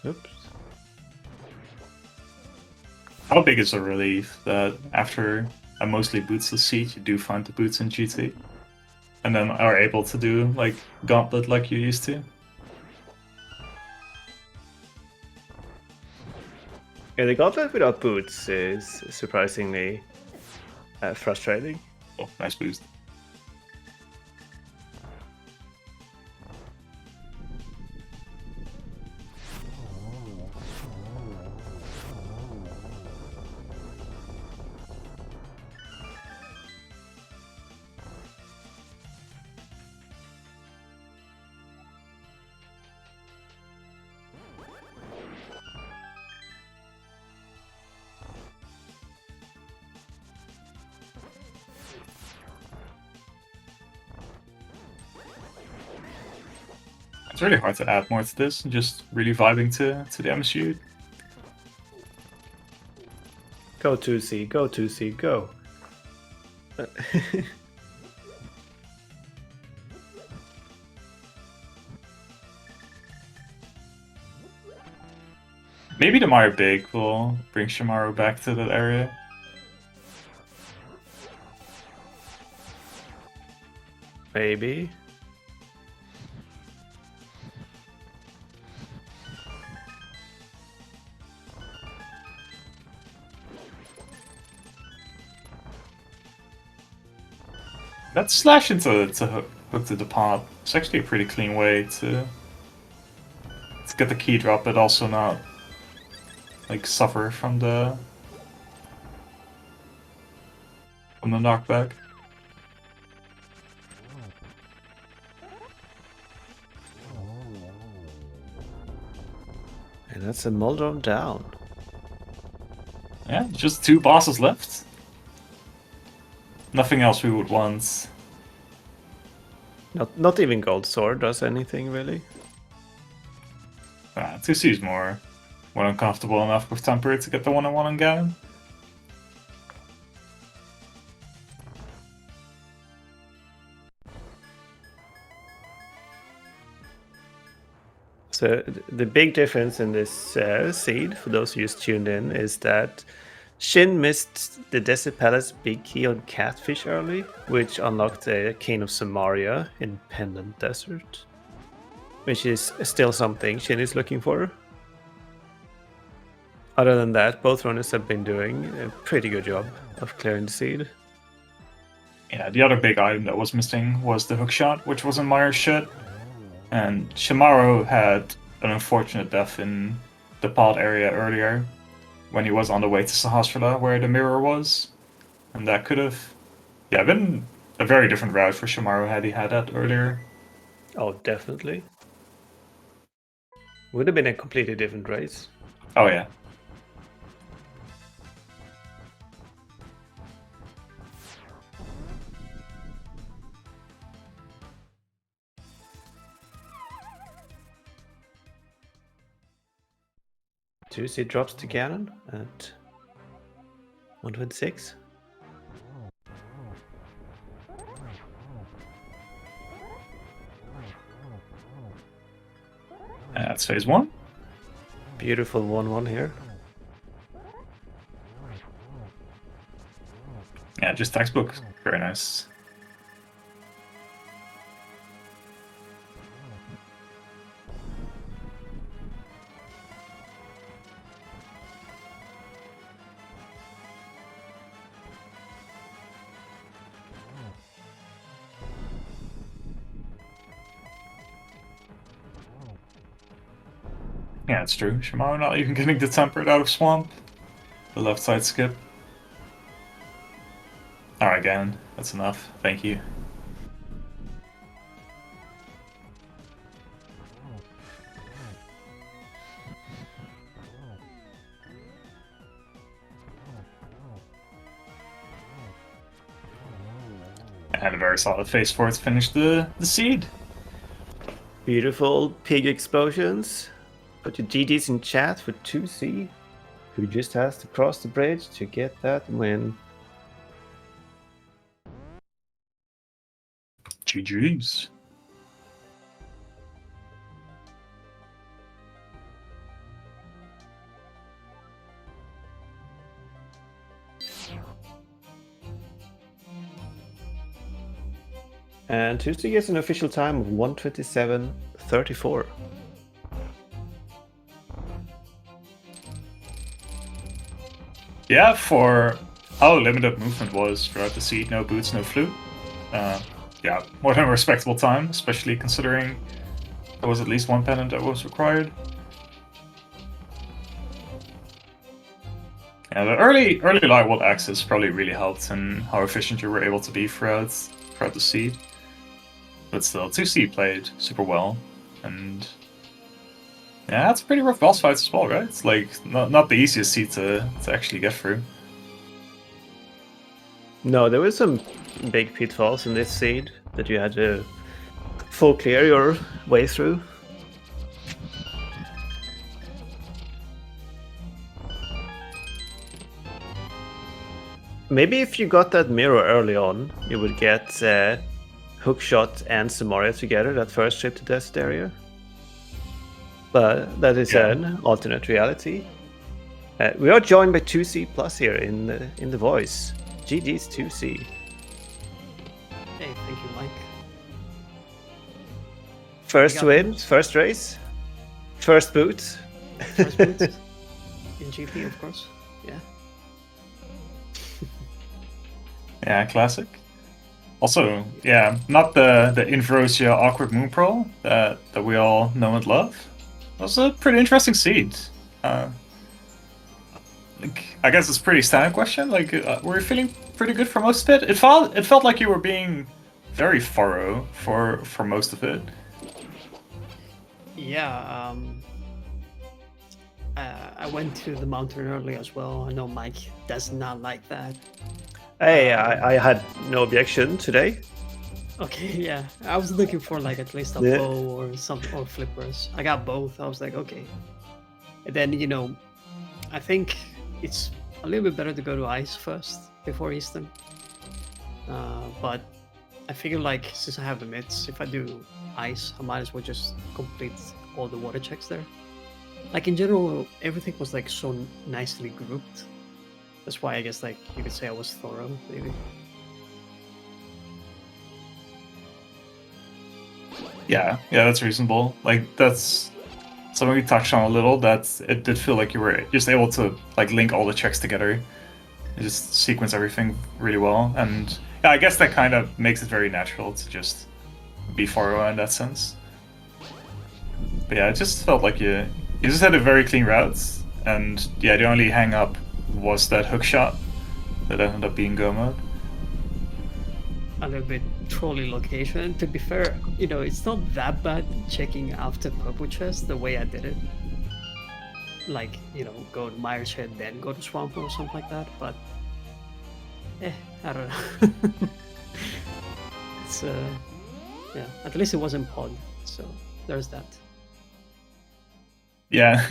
[SPEAKER 2] Oops.
[SPEAKER 1] How big is a relief that after a mostly bootsless seat, you do find the boots in GT? and then are able to do like Gauntlet like you used to.
[SPEAKER 2] Yeah, the gauntlet without boots is surprisingly frustrating.
[SPEAKER 1] Oh, nice boost. It's really hard to add more to this, just really vibing to the MSU.
[SPEAKER 2] Go 2C, go 2C, go.
[SPEAKER 1] Maybe the Mario Big will bring Shinmaru back to that area.
[SPEAKER 2] Maybe.
[SPEAKER 1] That slash into hook to the pot. It's actually a pretty clean way to get the key drop, but also not like suffer from the knockback.
[SPEAKER 2] And that's a Moldrum down.
[SPEAKER 1] Yeah, just 2 bosses left. Nothing else we would want.
[SPEAKER 2] Not even Gold Sword does anything really.
[SPEAKER 1] 2C is more uncomfortable enough with Temper to get the one-on-one on Ganon.
[SPEAKER 2] So the big difference in this seed, for those who just tuned in, is that Shin missed the Desert Palace big key on Catfish early, which unlocked the Cane of Samaria in Pendant Desert, which is still something Shin is looking for. Other than that, both runners have been doing a pretty good job of clearing the seed.
[SPEAKER 1] Yeah, the other big item that was missing was the hookshot, which was in Myers' shit. And Shinmaru had an unfortunate death in the pod area earlier, when he was on the way to Sahasrara, where the mirror was. And that could have, been a very different route for Shinmaru had he had that earlier.
[SPEAKER 2] Oh, definitely. Would have been a completely different race.
[SPEAKER 1] Oh yeah.
[SPEAKER 2] TwoC drops to Ganon at 126.
[SPEAKER 1] That's phase 1.
[SPEAKER 2] Beautiful 1-1 here.
[SPEAKER 1] Yeah, just textbook. Very nice. Yeah, it's true. Shinmaru not even getting the tempered out of Swamp. The left side skip. Alright, again. That's enough. Thank you. And a very solid phase 4 to finish the seed.
[SPEAKER 2] Beautiful pig explosions. Put your GGs in chat for 2C, who just has to cross the bridge to get that win.
[SPEAKER 1] GG's.
[SPEAKER 2] And TwoC gets an official time of 1:27:34.
[SPEAKER 1] Yeah, for how limited movement was throughout the seed, no boots, no flute. Yeah, more than a respectable time, especially considering there was at least one pennant that was required. Yeah, the early light world access probably really helped in how efficient you were able to be throughout the seed. But still, 2C played super well, and yeah, it's pretty rough boss fights as well, right? It's like not the easiest seed to actually get through.
[SPEAKER 2] No, there were some big pitfalls in this seed that you had to full clear your way through. Maybe if you got that mirror early on, you would get Hookshot and Samaria together that first trip to Desert Area. But that is an alternate reality. We are joined by 2C Plus here in the voice. GG's 2C.
[SPEAKER 3] Hey, thank you, Mike.
[SPEAKER 2] First win, first race, first boot.
[SPEAKER 3] First boot in GP, of course. Yeah.
[SPEAKER 1] Yeah, classic. Also, yeah, not the Invrosia awkward moon pro that we all know and love. It was a pretty interesting seed. Like, I guess it's a pretty standard question. Like, were you feeling pretty good for most of it? It felt like you were being very thorough for most of it.
[SPEAKER 3] Yeah. I went to the mountain early as well. I know Mike does not like that.
[SPEAKER 2] Hey, I had no objection today.
[SPEAKER 3] Okay, yeah. I was looking for like at least a bow or something, or flippers. I got both. I was like, okay. And then, you know, I think it's a little bit better to go to ice first before Eastern. But I figure like since I have the mids, if I do ice, I might as well just complete all the water checks there. Like in general, everything was like so nicely grouped. That's why I guess like you could say I was thorough, maybe.
[SPEAKER 1] Yeah, that's reasonable. Like, that's something we touched on a little, that it did feel like you were just able to like link all the checks together and just sequence everything really well. And yeah, I guess that kind of makes it very natural to just be thorough in that sense. But yeah, it just felt like you just had a very clean route, and yeah, the only hang up was that hook shot that ended up being go mode.
[SPEAKER 3] A little bit trolley location. To be fair, you know, it's not that bad checking after purple chest the way I did it. Like, you know, go to Myers Head, then go to Swamp or something like that, but I don't know. It's yeah, at least it wasn't pod, so there's that.
[SPEAKER 1] Yeah,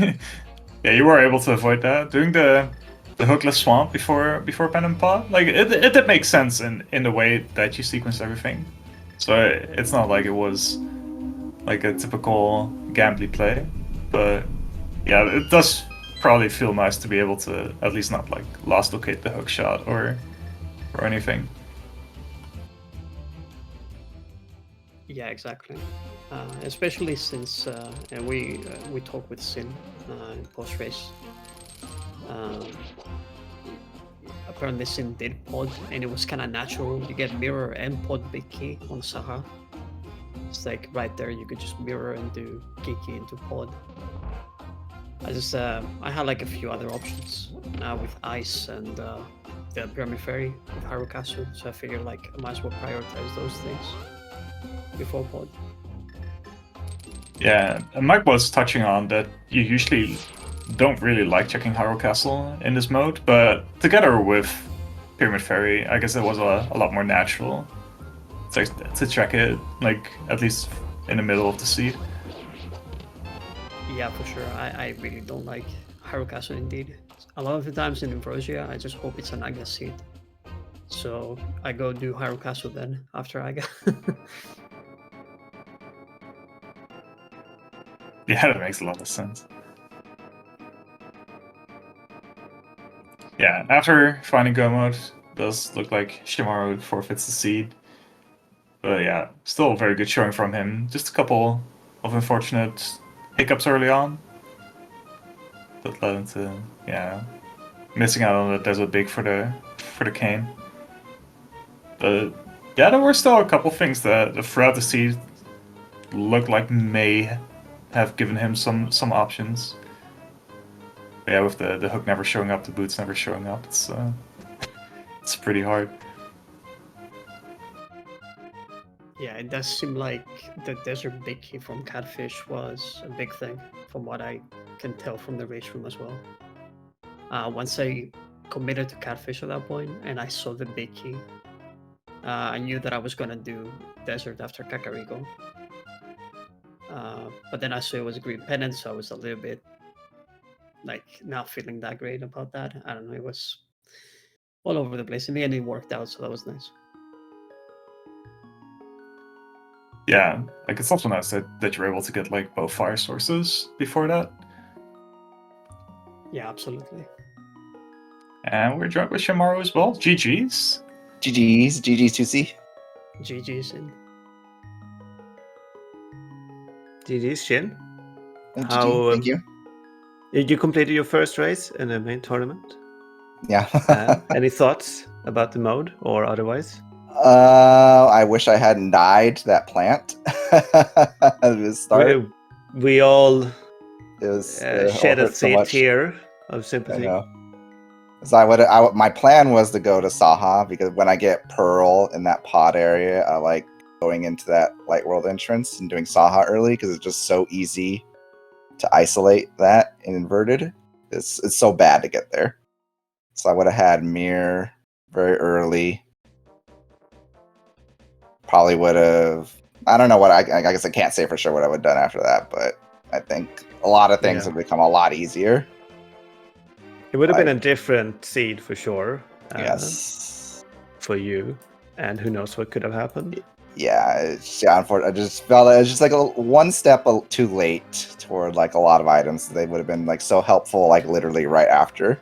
[SPEAKER 1] yeah, you were able to avoid that. Doing the hookless swamp before pen and pod, like it did make sense in the way that you sequenced everything. So it's not like it was like a typical gambly play, but yeah, it does probably feel nice to be able to at least not like last locate the hook shot or anything.
[SPEAKER 3] Yeah, exactly. Especially since and we talked with Sin in post race. Apparently Sin did pod, and it was kind of natural. You get mirror and pod big key on Saha. It's like right there, you could just mirror and do Kiki into pod. I had like a few other options with Ice and the Pyramid Ferry with Harukasu, so I figured like I might as well prioritize those things before pod.
[SPEAKER 1] Yeah, and Mike was touching on that you usually don't really like checking Hyrule Castle in this mode, but together with Pyramid Ferry, I guess it was a lot more natural to check it, like at least in the middle of the seed.
[SPEAKER 3] Yeah, for sure. I really don't like Harukasu indeed. A lot of the times in Ambrosia, I just hope it's an Aga seed. So I go do Harukasu then after Aga.
[SPEAKER 1] Yeah, that makes a lot of sense. Yeah, after finding Go mode, does look like Shinmaru forfeits the seed. But yeah, still a very good showing from him. Just a couple of unfortunate hiccups early on that led him to, yeah, missing out on the Desert Big for the cane. But yeah, there were still a couple things that throughout the seed looked like may have given him some options. But yeah, with the hook never showing up, the boots never showing up, it's pretty hard.
[SPEAKER 3] Yeah, it does seem like the Desert Big Key from Catfish was a big thing, from what I can tell from the race room as well. Once I committed to Catfish at that point, and I saw the Big Key, I knew that I was gonna do Desert after Kakariko. But then I saw it was Green Pennant, so I was a little bit like not feeling that great about that. I don't know, it was all over the place. In the end, it worked out, so that was nice.
[SPEAKER 1] Yeah, like it's also nice that you're able to get like both fire sources before that.
[SPEAKER 3] Yeah, absolutely.
[SPEAKER 1] And we're drunk with Shinmaru as well. GG's.
[SPEAKER 4] GG's 2C.
[SPEAKER 3] GG's in.
[SPEAKER 2] GG's, Shin.
[SPEAKER 4] GG, thank you.
[SPEAKER 2] You completed your first race in the main tournament.
[SPEAKER 4] Yeah.
[SPEAKER 2] Any thoughts about the mode or otherwise?
[SPEAKER 4] I wish I hadn't died to that plant at the start.
[SPEAKER 2] We all
[SPEAKER 4] It was
[SPEAKER 2] shed a
[SPEAKER 4] so
[SPEAKER 2] tear of
[SPEAKER 4] I
[SPEAKER 2] sympathy.
[SPEAKER 4] know. So my plan was to go to Saha because when I get Pearl in that pod area, I like going into that Light World entrance and doing Saha early because it's just so easy to isolate that in inverted. It's so bad to get there. So I would have had Mirror very early. Probably would have. I don't know what I guess I can't say for sure what I would have done after that, but I think a lot of things have become a lot easier.
[SPEAKER 2] It would have been a different seed for sure.
[SPEAKER 4] Yes.
[SPEAKER 2] For you, and who knows what could have happened.
[SPEAKER 4] Yeah, unfortunately, I just felt it was just like one step too late toward like a lot of items. They would have been like so helpful, like literally right after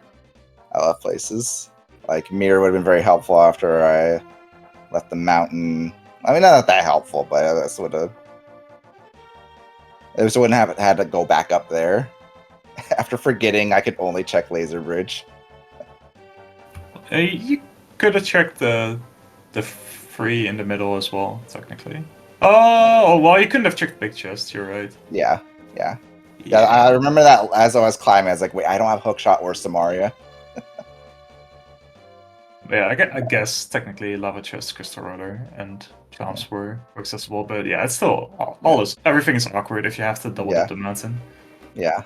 [SPEAKER 4] I left places. Like Mirror would have been very helpful after I left the mountain. I mean, not that helpful, but this would have. It just wouldn't have had to go back up there. After forgetting, I could only check Laser Bridge.
[SPEAKER 1] You could have checked the free in the middle as well, technically. Oh, well, you couldn't have checked Big Chest, you're right.
[SPEAKER 4] Yeah. I remember that as I was climbing, I was like, wait, I don't have Hookshot or Samaria.
[SPEAKER 1] Yeah, I guess technically Lava Chest, Crystal Roller, and Jumps were accessible, but yeah, it's still everything is awkward if you have to double dip the mountain.
[SPEAKER 4] Yeah.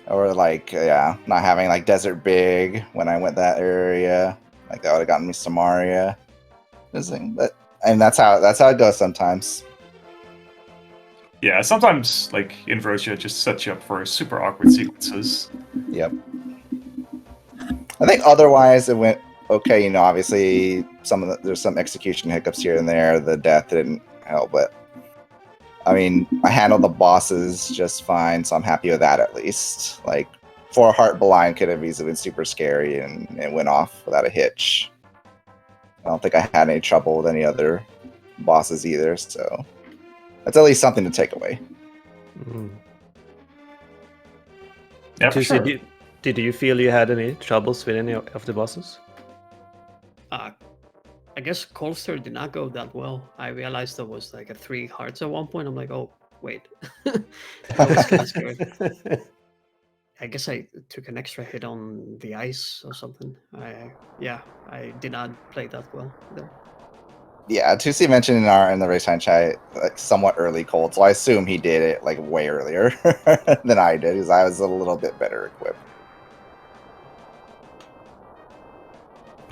[SPEAKER 4] Or like, not having like Desert Big when I went that area. Like that would have gotten me Samaria. And that's how it goes sometimes.
[SPEAKER 1] Yeah, sometimes like Inversia just sets you up for super awkward sequences.
[SPEAKER 4] Yep. I think otherwise it went okay. Obviously there's some execution hiccups here and there. The death didn't help, but I mean, I handled the bosses just fine, so I'm happy with that at least. Like, 4 Heart Blind could have easily been super scary, and it went off without a hitch. I don't think I had any trouble with any other bosses either, so that's at least something to take away.
[SPEAKER 2] Mm.
[SPEAKER 1] Yeah, for sure.
[SPEAKER 2] Did you feel you had any troubles with any of the bosses?
[SPEAKER 3] I guess Colster did not go that well. I realized there was like a 3 hearts at one point. I'm like, oh, wait. I was kind of scared. I guess I took an extra hit on the ice or something. I did not play that well there.
[SPEAKER 4] Yeah, TwoC mentioned in the race time chat like somewhat early cold, so I assume he did it like way earlier than I did, because I was a little bit better equipped.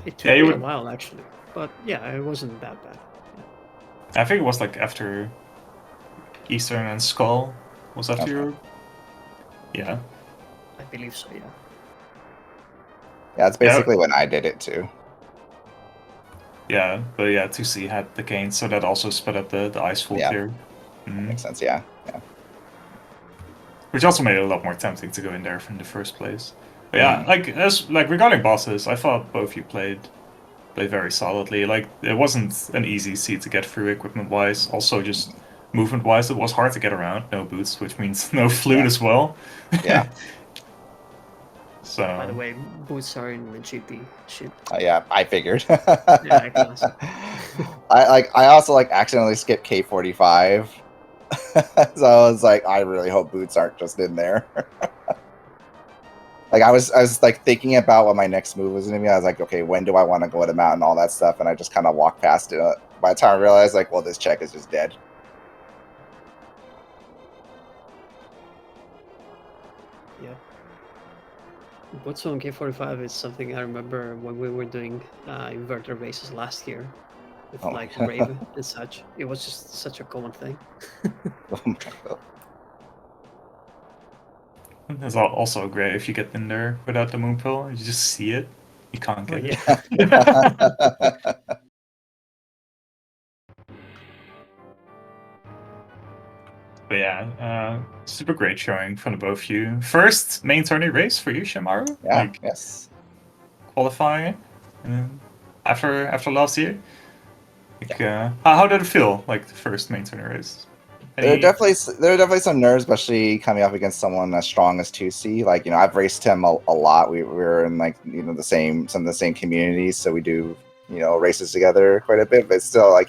[SPEAKER 3] It took me a while actually, but yeah, it wasn't that bad.
[SPEAKER 1] I think it was like after Eastern and Skull. Was after your... Yeah.
[SPEAKER 3] I believe so, yeah.
[SPEAKER 4] Yeah, it's basically when I did it too.
[SPEAKER 1] Yeah, but yeah, 2C had the cane, so that also sped up the ice full here.
[SPEAKER 4] Makes sense, yeah.
[SPEAKER 1] Which also made it a lot more tempting to go in there in the first place. But yeah, like regarding bosses, I thought both you played played very solidly. Like, it wasn't an easy seat to get through equipment-wise. Also, just movement-wise, it was hard to get around. No boots, which means no flute as well.
[SPEAKER 4] Yeah.
[SPEAKER 1] So.
[SPEAKER 3] By the way, boots are in the GP shit.
[SPEAKER 4] Yeah, I figured.
[SPEAKER 3] Yeah, classic.
[SPEAKER 4] I also like accidentally skipped K45. So I was like, I really hope boots aren't just in there. Like I was like thinking about what my next move was gonna be. I was like, okay, when do I want to go to mount and all that stuff, and I just kind of walked past it. By the time I realized, like, well, this check is just dead.
[SPEAKER 3] Yeah. Boots on K45 is something I remember when we were doing inverter races last year with
[SPEAKER 4] Oh.
[SPEAKER 3] like Rave and such. It was just such a common thing.
[SPEAKER 4] Oh my God.
[SPEAKER 1] It's also great if you get in there without the moon pill. You just see it. You can't
[SPEAKER 3] Oh,
[SPEAKER 1] get
[SPEAKER 3] yeah.
[SPEAKER 1] it. But yeah, super great showing from the both of you. First main tourney race for you, Shinmaru.
[SPEAKER 4] Yeah.
[SPEAKER 1] Like,
[SPEAKER 4] Yes.
[SPEAKER 1] qualifying after last year. Like, how did it feel? Like the first main tourney race.
[SPEAKER 4] There are definitely some nerves, especially coming up against someone as strong as TwoC. Like, you know, I've raced him a lot. We're in like, you know, some of the same communities, so we do, you know, races together quite a bit. But still, like,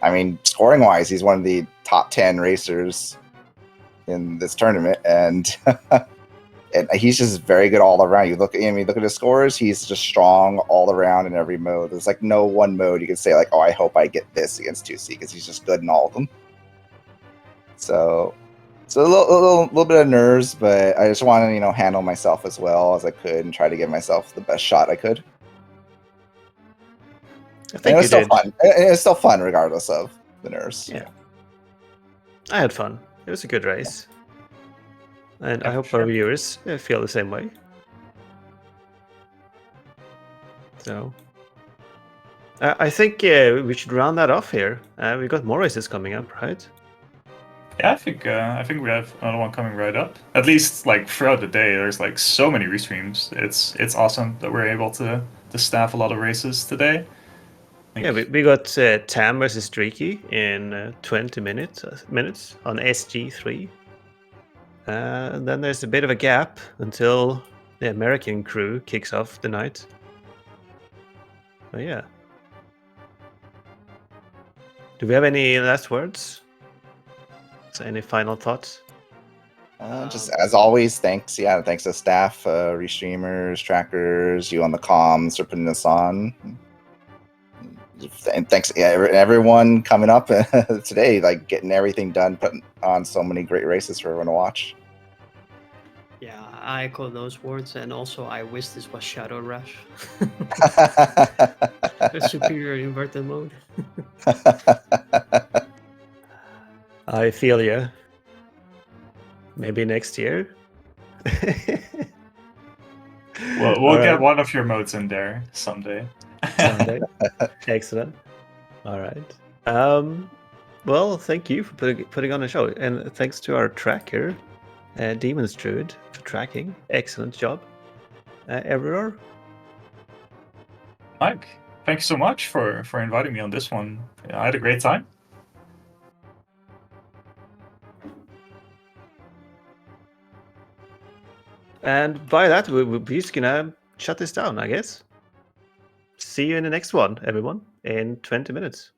[SPEAKER 4] I mean, scoring wise, he's one of the top 10 racers in this tournament, and and he's just very good all around. You look at him, you look at his scores, he's just strong all around in every mode. There's like no one mode you can say like, oh, I hope I get this against TwoC, because he's just good in all of them. So a little bit of nerves, but I just want to, you know, handle myself as well as I could and try to give myself the best shot I could.
[SPEAKER 2] I think
[SPEAKER 4] it was still fun. It's still fun regardless of the nerves.
[SPEAKER 2] Yeah, I had fun. It was a good race, and
[SPEAKER 1] Yeah,
[SPEAKER 2] I hope
[SPEAKER 1] sure.
[SPEAKER 2] our viewers feel the same way. So I think we should round that off here. We got more races coming up, right?
[SPEAKER 1] Yeah, I think we have another one coming right up. At least like throughout the day, there's like so many restreams. It's awesome that we're able to staff a lot of races today.
[SPEAKER 2] Yeah, we got Tam versus Streaky in 20 minutes on SG3. And then there's a bit of a gap until the American crew kicks off the night. Oh yeah. Do we have any last words? So any final thoughts?
[SPEAKER 4] Just as always, thanks. Yeah, thanks to staff, restreamers, trackers, you on the comms for putting this on. And thanks, everyone coming up today, like getting everything done, putting on so many great races for everyone to watch.
[SPEAKER 3] Yeah, I echo those words, and also I wish this was Shadow Rush. A superior inverted mode.
[SPEAKER 2] I feel you. Maybe next year.
[SPEAKER 1] Well, we'll get one of your modes in there someday.
[SPEAKER 2] Someday. Excellent. All right. Well, thank you for putting on the show, and thanks to our tracker, Demon's Druid, for tracking. Excellent job, Everor.
[SPEAKER 1] Mike, thank you so much for inviting me on this one. I had a great time.
[SPEAKER 2] And by that, we're just gonna shut this down, I guess. See you in the next one, everyone, in 20 minutes.